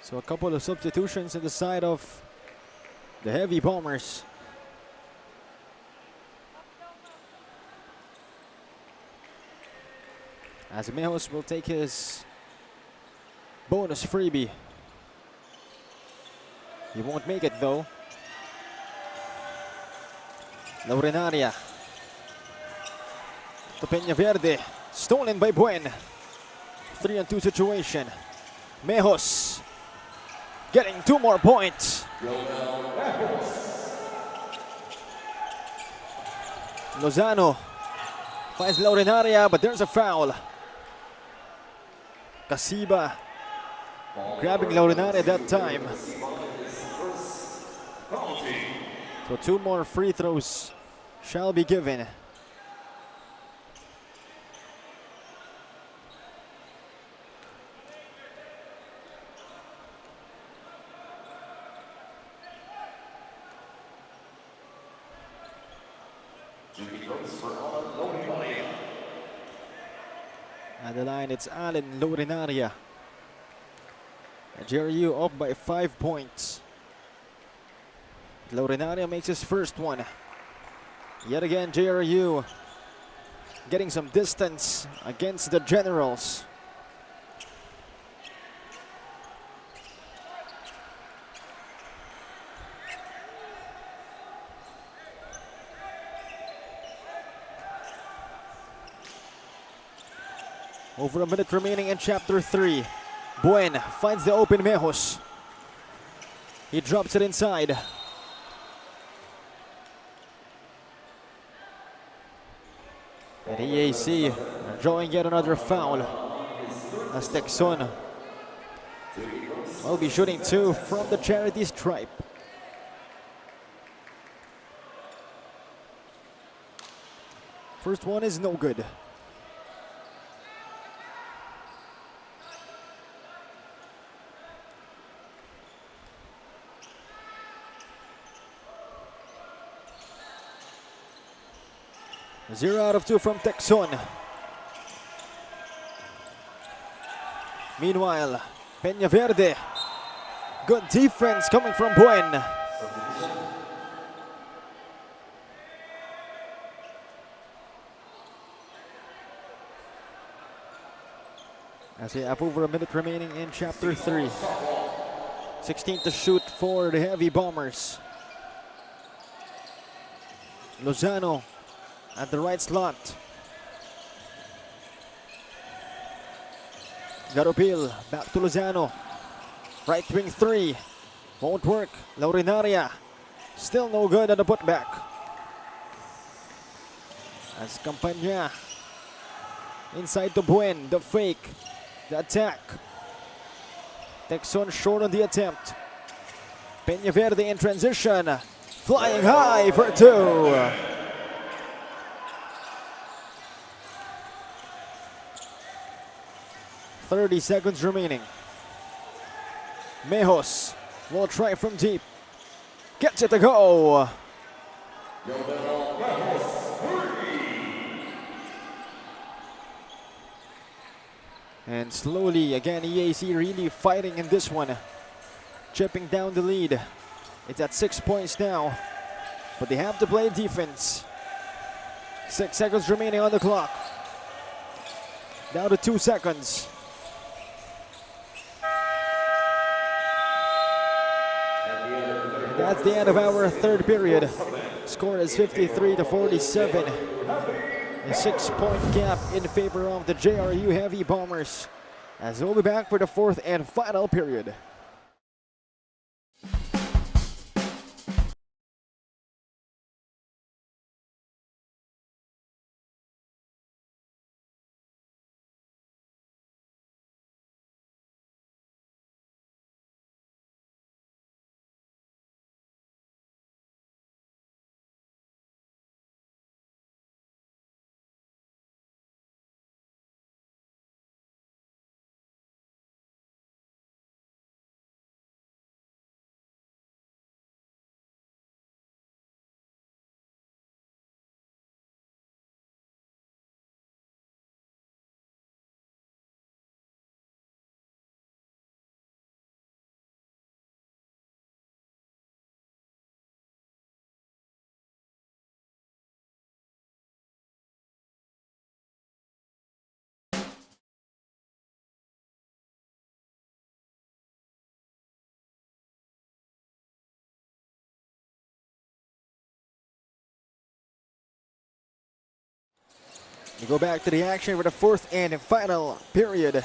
So a couple of substitutions in the side of the Heavy Bombers. As Mejos will take his bonus freebie. He won't make it though. Laurenaria. To Peñaverde. Stolen by Buen. 3-on-2 situation. Mejos. Getting 2 more points. Lozano finds Laurenaria, but there's a foul. Casiba grabbing Laurenaria that time. So 2 more free throws shall be given. At the line, it's Allen Laurenaria. JRU up by 5 points. Laurenaria makes his first one. Yet again, JRU getting some distance against the Generals. Over a minute remaining in chapter 3. Buen finds the open Mejos. He drops it inside. And EAC drawing yet another foul. As Texon will be shooting 2 from the charity stripe. First one is no good. Zero out of 2 from Texon. Meanwhile, Peñaverde. Good defense coming from Buen. As we have over a minute remaining in chapter 3. 16 to shoot for the Heavy Bombers. Lozano at the right slot. Garopil back to Lozano. Right wing 3. Won't work. Laurenaria still no good on the putback. As Campania inside to Buen. The fake. The attack. Texon short on the attempt. Peñaverde in transition. Flying high for 2. 30 seconds remaining. Mejos will try from deep. Gets it to go. And slowly, again, EAC really fighting in this one. Chipping down the lead. It's at 6 points now. But they have to play defense. 6 seconds remaining on the clock. Down to 2 seconds. That's the end of our third period. Score is 53-47. A 6-point gap in favor of the JRU Heavy Bombers, as we'll be back for the fourth and final period. We go back to the action for the fourth and final period.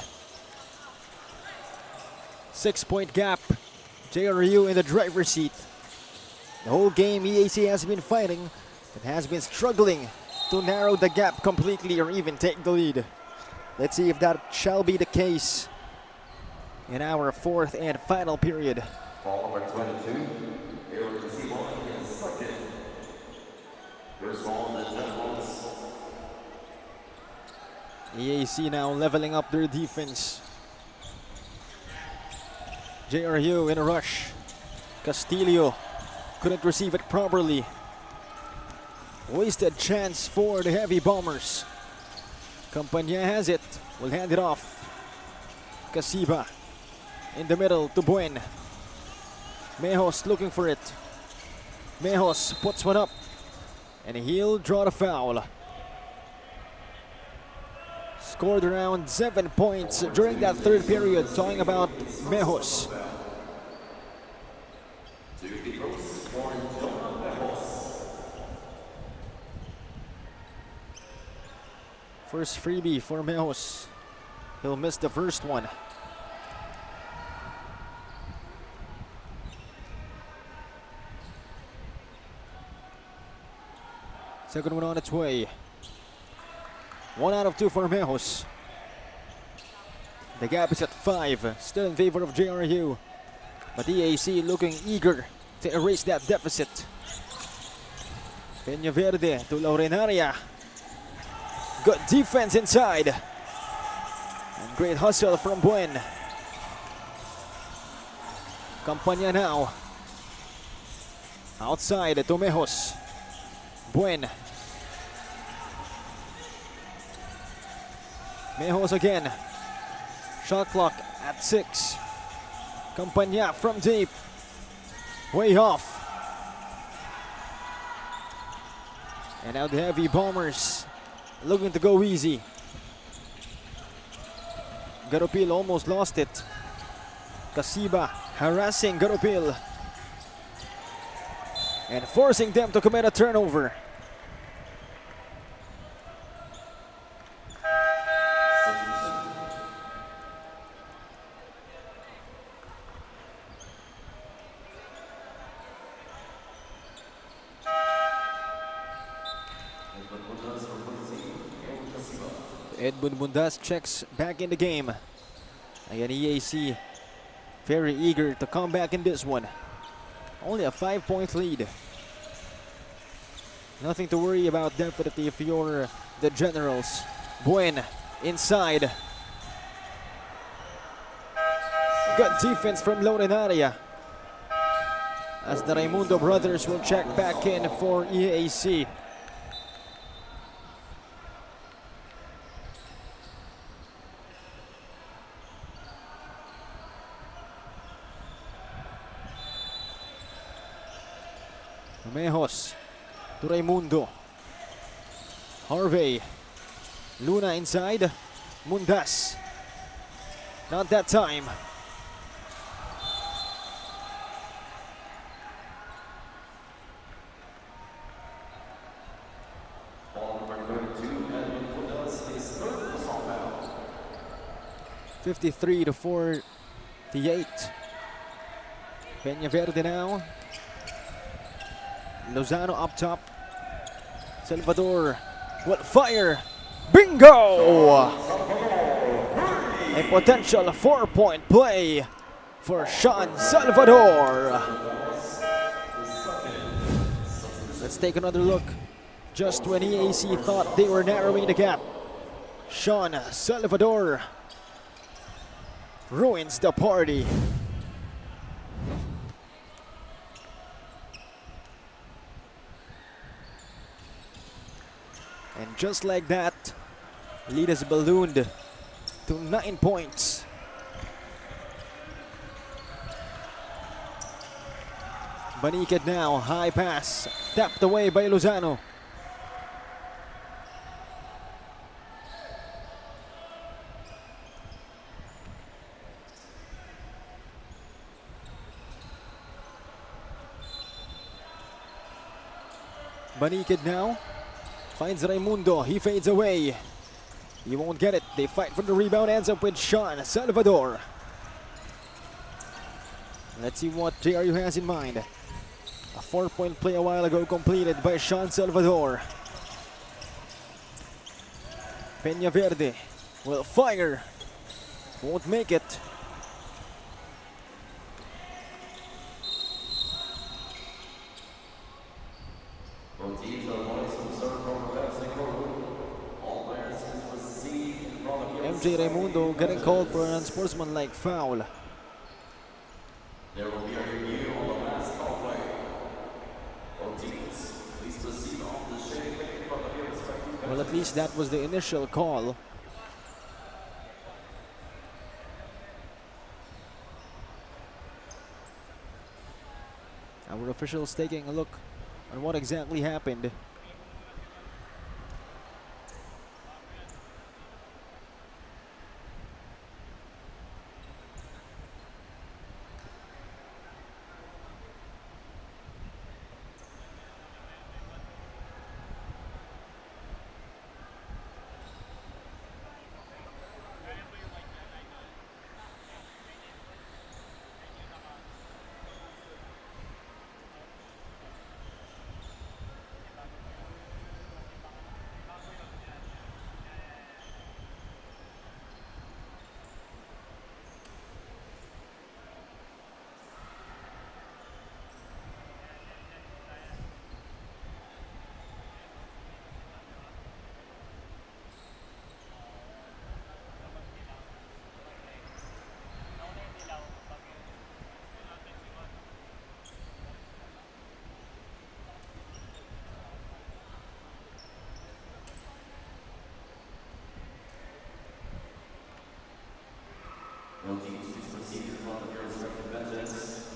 6-point gap. JRU in the driver's seat. The whole game EAC has been fighting and has been struggling to narrow the gap completely or even take the lead. Let's see if that shall be the case in our fourth and final period. Ball number 22. Here we can see ball in second. First ball in the Netherlands. EAC now leveling up their defense. JRU in a rush. Castillo couldn't receive it properly. Wasted chance for the Heavy Bombers. Campania has it. Will hand it off. Casiba in the middle to Buen. Mejos looking for it. Mejos puts one up. And he'll draw the foul. Scored around 7 points during that third period. Talking about Mejos. First freebie for Mejos. He'll miss the first one. Second one on its way. 1 out of 2 for Mejos. The gap is at 5, still in favor of JRU. But EAC looking eager to erase that deficit. Peñaverde to Laurenaria. Good defense inside. And great hustle from Buen. Campania now. Outside to Mejos. Buen. Mejos again. Shot clock at 6. Campania from deep. Way off. And now the Heavy Bombers looking to go easy. Garopil almost lost it. Casiba harassing Garopil and forcing them to commit a turnover. Edmund Mundas checks back in the game. Again, EAC very eager to come back in this one. Only a 5-point lead. Nothing to worry about definitely if you're the Generals. Buen inside. Good defense from Laurenaria. As the Raimundo brothers will check back in for EAC. Mejos to Raimundo. Harvey. Luna inside. Mundas. Not that time. 53 to 48. Peña Verde now. Lozano up top. Salvador will fire. Bingo! A potential 4-point play for Sean Salvador. Let's take another look. Just when EAC thought they were narrowing the gap, Sean Salvador ruins the party. And just like that, lead has ballooned to 9 points. Banikid now, high pass, tapped away by Lozano. Banikid now finds Raimundo, he fades away. He won't get it, they fight for the rebound, ends up with Sean Salvador. Let's see what JRU has in mind. A 4-point play a while ago completed by Sean Salvador. Peña Verde will fire, won't make it. MJ Raimundo getting called for an unsportsmanlike foul. There will be a review on the last call play. Teams, please proceed on the shade in front of your respective. Well, at least that was the initial call. Our officials taking a look on what exactly happened. No teams, please proceed in front of your respective benches.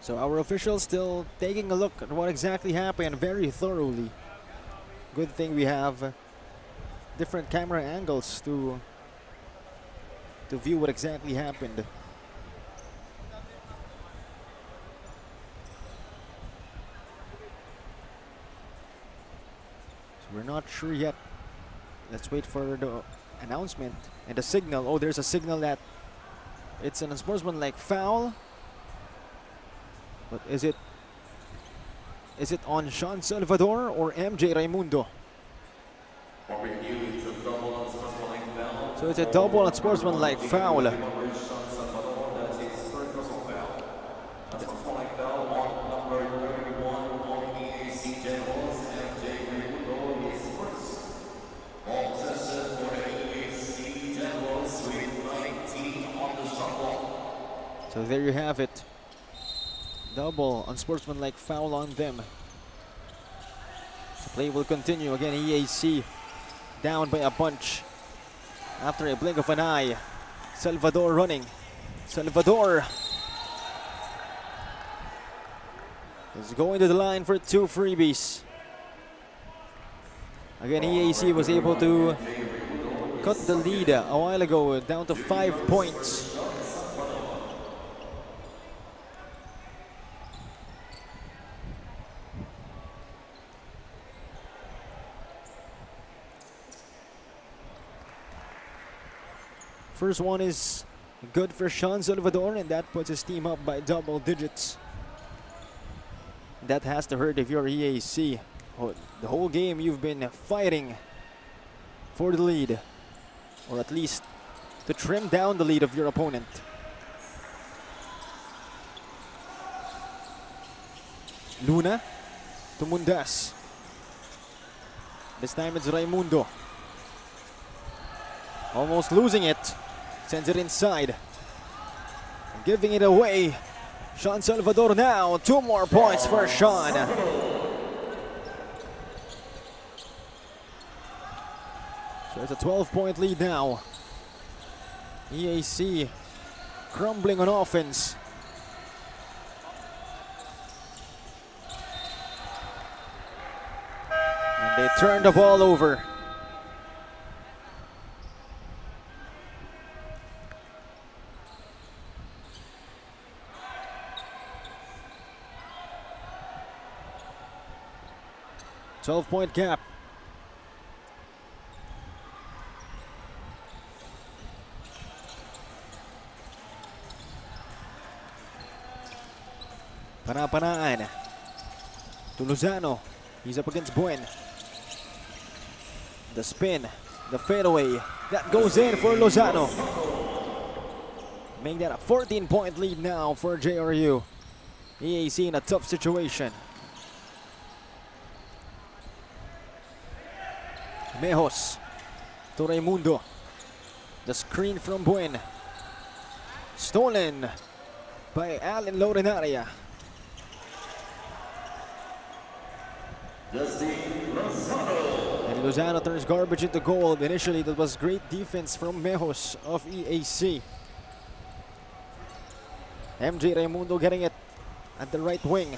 So our officials still taking a look at what exactly happened very thoroughly. Good thing we have different camera angles to view what exactly happened. So we're not sure yet. Let's wait for the announcement and the signal. Oh, there's a signal that it's an unsportsmanlike foul. But is it on Sean Salvador or MJ Raimundo? For review, it's a double unsportsmanlike foul. So it's a double unsportsmanlike foul. That's his third personal foul. Unsportsmanlike foul on number 31 on EAC Generals, MJ Raimundo, his first. Ball possession for the EAC Generals with 19 on the shot So there you have it. Double unsportsmanlike foul on them. The play will continue. Again, EAC down by a bunch. After a blink of an eye, Salvador running. Salvador is going to the line for 2 freebies. Again, EAC was able to cut the lead a while ago down to 5 points. First one is good for Sean Salvador, and that puts his team up by double digits. That has to hurt if you're EAC. The whole game you've been fighting for the lead, or at least to trim down the lead of your opponent. Luna to Mundas. This time it's Raimundo. Almost losing it. Sends it inside. Giving it away. Sean Salvador now. 2 more points for Sean. So it's a 12-point lead now. EAC crumbling on offense. And they turn the ball over. .12 gap. Panapanaan to Lozano. He's up against Buen. The spin, the fadeaway, that goes in for Lozano. Make that a 14-point lead now for JRU. EAC in a tough situation. Mejos to Raimundo. The screen from Buen. Stolen by Allen Lorenaria. And Lozano turns garbage into gold. Initially, that was great defense from Mejos of EAC. MJ Raimundo getting it at the right wing.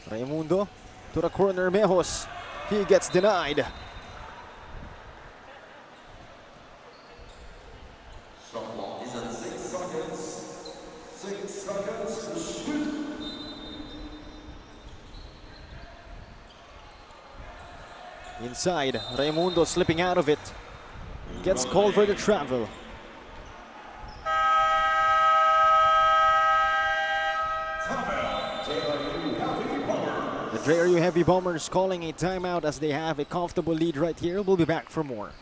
Raimundo to the corner, Mejos. He gets denied. Shot clock is at 6 seconds. 6 seconds. Shoot. Inside, Raimundo slipping out of it. Gets called for the travel. JRU Heavy Bombers calling a timeout as they have a comfortable lead right here. We'll be back for more.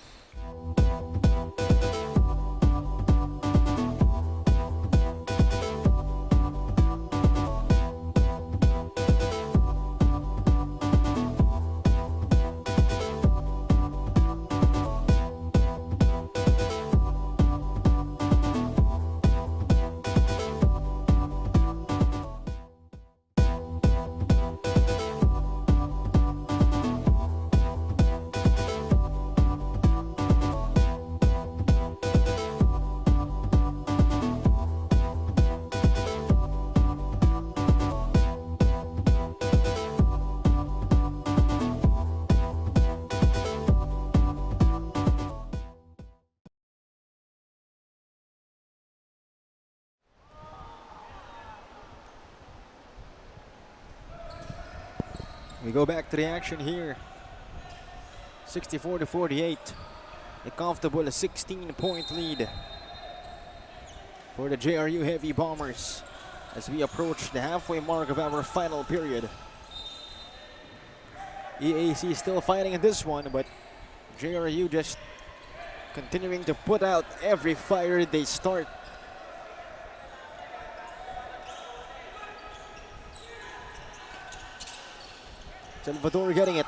We go back to the action here. 64-48. A comfortable 16-point lead for the JRU Heavy Bombers as we approach the halfway mark of our final period. EAC still fighting in this one, but JRU just continuing to put out every fire they start. Salvador getting it.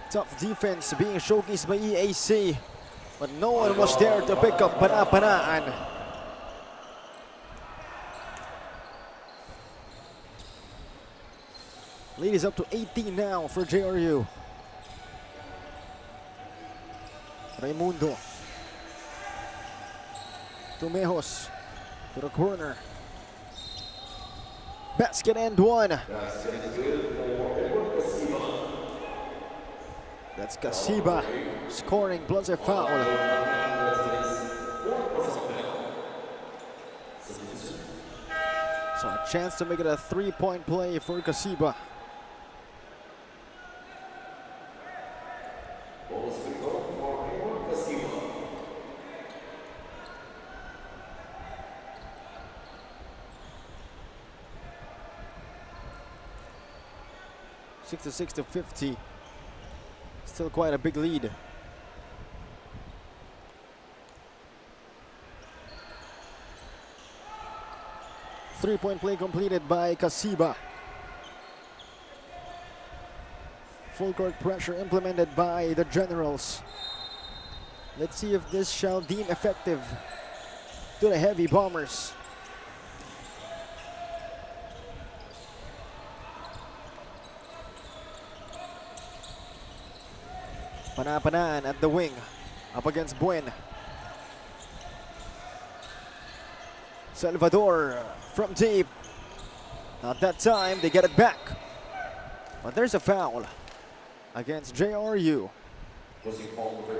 Tough defense being showcased by EAC. but no one was there to pick up Pana-Panaan. Lead is up to 18 now for JRU. Raimundo. Tumejos to the corner. Basket and one. That's Casiba scoring plus a foul. So a chance to make it a three-point play for Casiba. Six to 50. Still quite a big lead. Three-point play completed by Casiba. Full court pressure implemented by the Generals. Let's see if this shall deem effective to the Heavy Bombers. Pana-Panaan at the wing, up against Buen. Salvador from deep. Not that time, they get it back. But there's a foul against JRU. Was he called for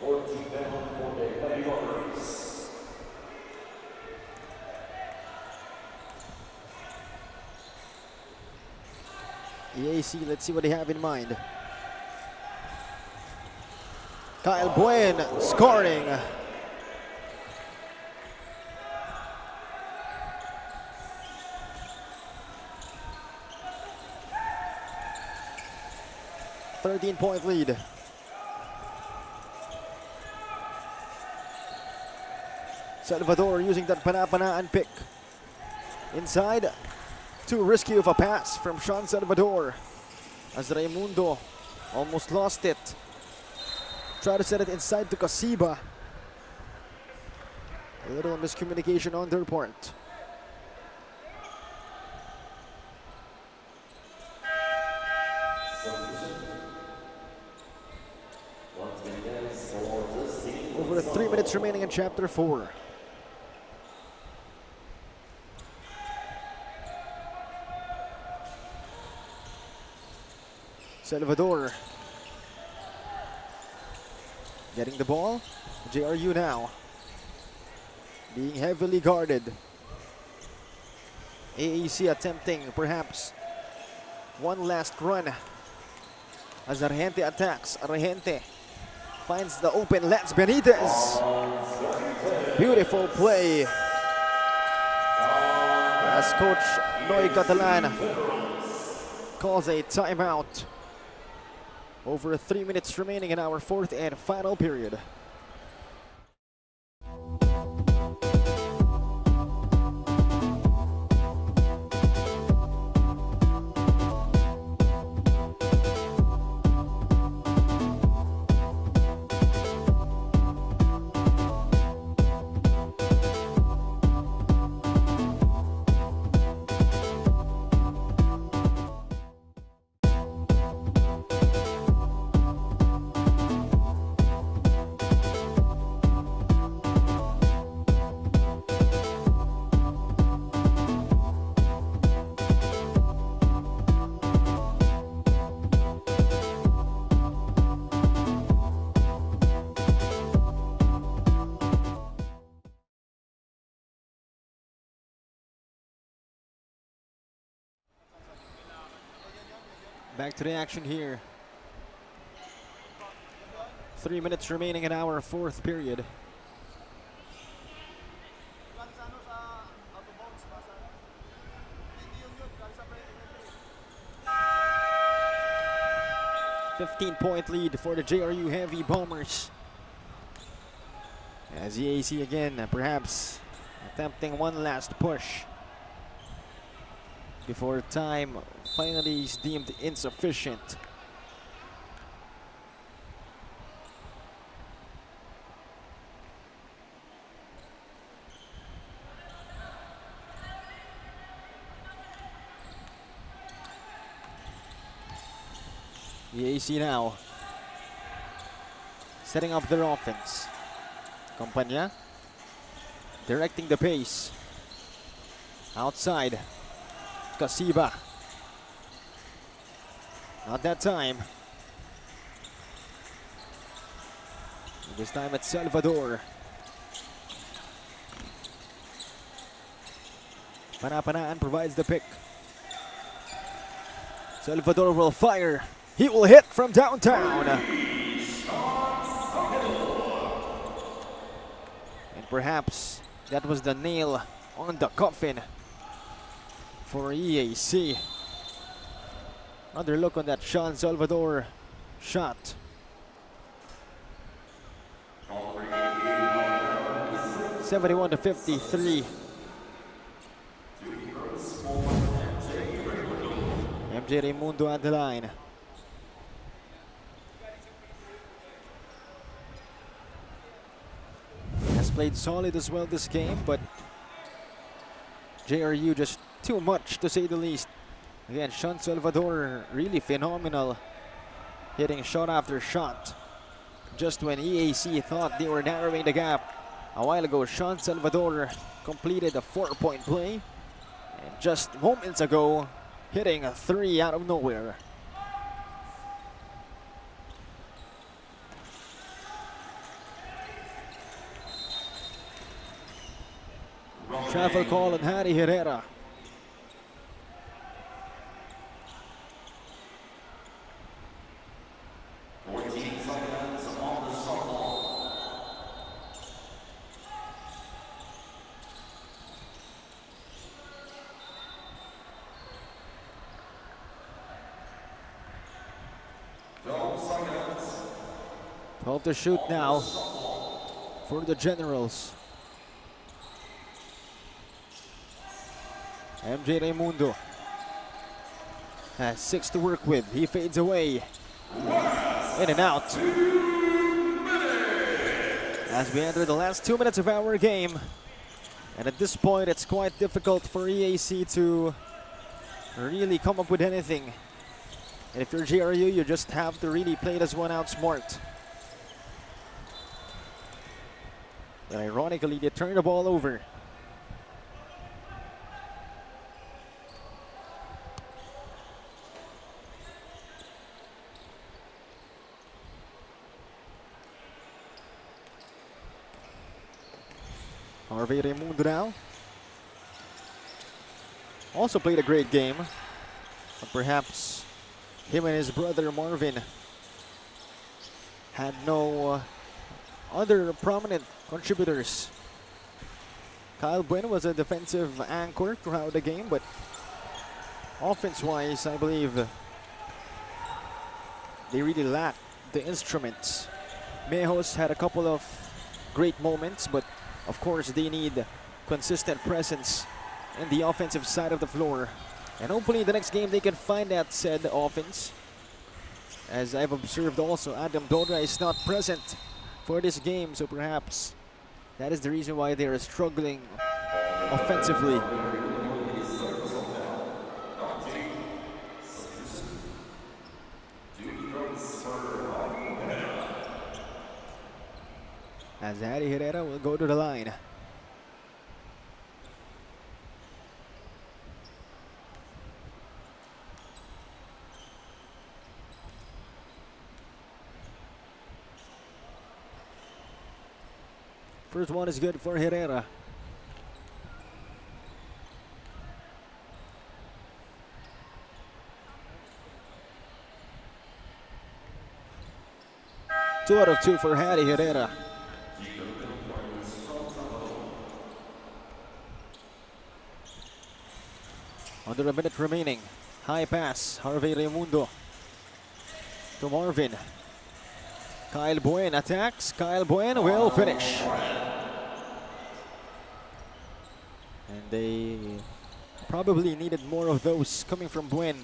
14 down for the Heavy Bombers. EAC, let's see what they have in mind. Kyle Buen scoring. .13 lead. Salvador using that Pana-Panaan pick. Inside. Too risky of a pass from Sean Salvador as Raimundo almost lost it. Try to set it inside to Casiba. A little miscommunication on their part. Over 3 minutes remaining in Chapter 4. Salvador getting the ball. JRU now being heavily guarded. AAC attempting perhaps one last run as Argente attacks. Argente finds the open Lance Benitez. Beautiful play as Coach Noy Catalan calls a timeout. Over 3 minutes remaining in our fourth and final period. Back to the action here. 3 minutes remaining in our fourth period. .15 lead for the JRU Heavy Bombers. As EAC again, perhaps attempting one last push before time finally is deemed insufficient. EAC now setting up their offense. Campana directing the pace. Outside, Casiba. Not that time. This time it's Salvador. Panapanaan provides the pick. Salvador will fire. He will hit from downtown. And perhaps that was the nail on the coffin for EAC. Another look on that Sean Salvador shot. (71-53). MJ Raimundo at the line. Has played solid as well this game, but JRU just too much to say the least. Again, Sean Salvador really phenomenal, hitting shot after shot. Just when EAC thought they were narrowing the gap a while ago, Sean Salvador completed a 4-point play, and just moments ago hitting a 3 out of nowhere. Travel call on Harry Herrera. To shoot now for the Generals. MJ Raimundo has 6 to work with. He fades away. In and out. As we enter the last 2 minutes of our game. And at this point, it's quite difficult for EAC to really come up with anything. And if you're GRU, you just have to really play this one out smart. But ironically, they turn the ball over. Harvey Raimundo now. Also played a great game. But perhaps him and his brother Marvin had no other prominent contributors. Kyle Bueno was a defensive anchor throughout the game, but offense-wise, I believe they really lacked the instruments. Mejos had a couple of great moments, but of course they need consistent presence in the offensive side of the floor. And hopefully in the next game they can find that said offense. As I've observed also, Adam Dodra is not present for this game, so perhaps that is the reason why they are struggling offensively. As Harry Herrera will go to the line. First one is good for Herrera. Two out of two for Harry Herrera. Under a minute remaining. High pass, Harvey Raimundo to Marvin. Kyle Buen attacks. Kyle Buen will finish. And they probably needed more of those coming from Buen.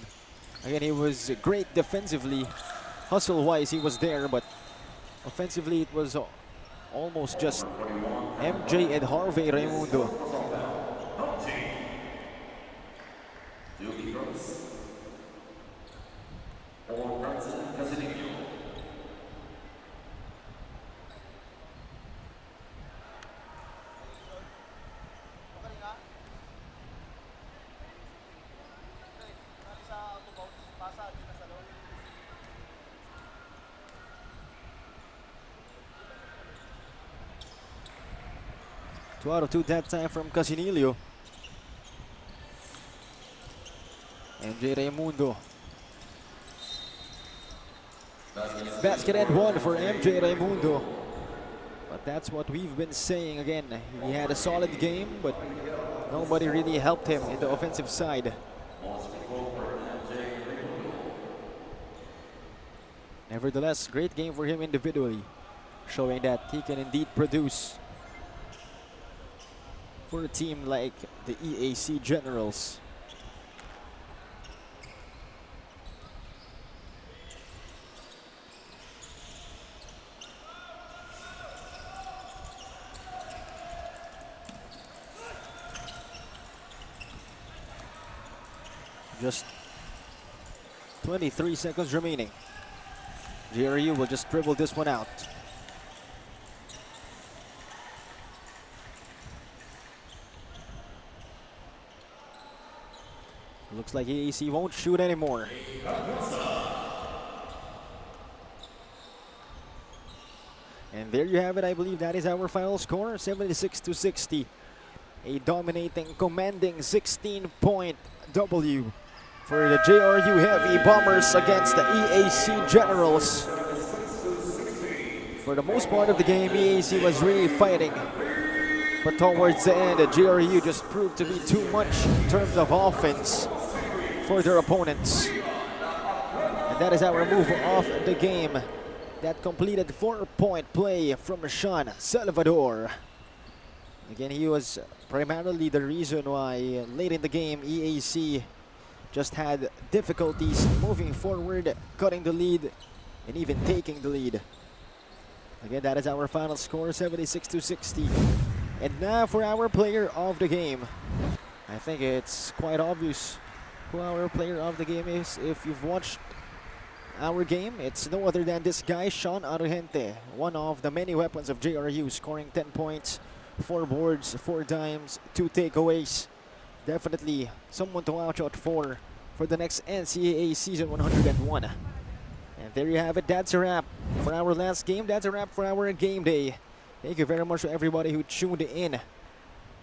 Again, he was great defensively. Hustle-wise, he was there, but offensively, it was almost just MJ and Harvey Raimundo. 2 out of 2 that time from Casinilio. MJ Raimundo. Basket and one for MJ Raimundo. But that's what we've been saying again. He had a solid game, but nobody really helped him in the offensive side. Nevertheless, great game for him individually, showing that he can indeed produce for a team like the EAC Generals. Just 23 seconds remaining. GRU will just dribble this one out. Looks like EAC won't shoot anymore. And there you have it. I believe that is our final score, 76-60. A dominating, commanding 16-point W for the JRU Heavy Bombers against the EAC Generals. For the most part of the game, EAC was really fighting. But towards the end, the JRU just proved to be too much in terms of offense for their opponents. And that is our move off the game. That completed 4-point play from Sean Salvador. Again, he was primarily the reason why late in the game, EAC just had difficulties moving forward, cutting the lead, and even taking the lead. Again, that is our final score, 76-60. And now for our player of the game. I think it's quite obvious who our player of the game is. If you've watched our game, it's no other than this guy, Sean Argente, one of the many weapons of JRU, scoring 10 points, 4 boards, 4 dimes, 2 takeaways. Definitely someone to watch out for the next NCAA Season 101. And there you have it. That's a wrap for our last game. That's a wrap for our game day. Thank you very much to everybody who tuned in.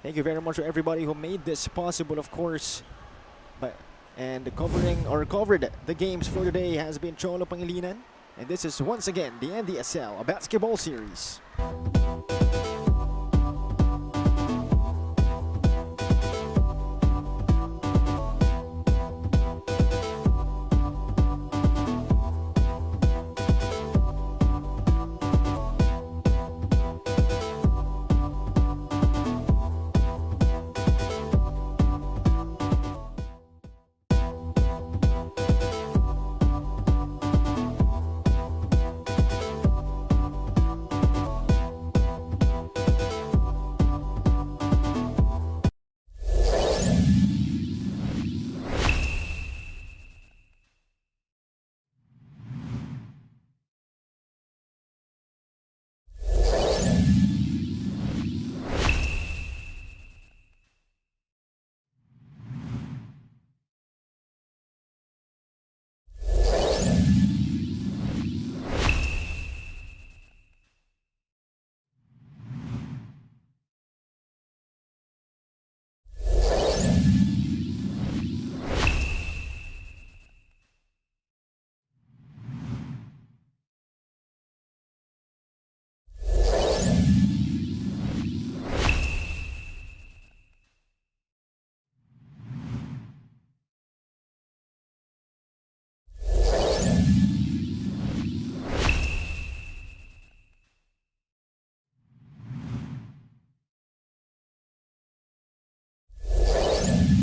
Thank you very much to everybody who made this possible, of course. And covered the games for today has been Cholo Pangilinan. And this is once again the Ndsl Basketball Series.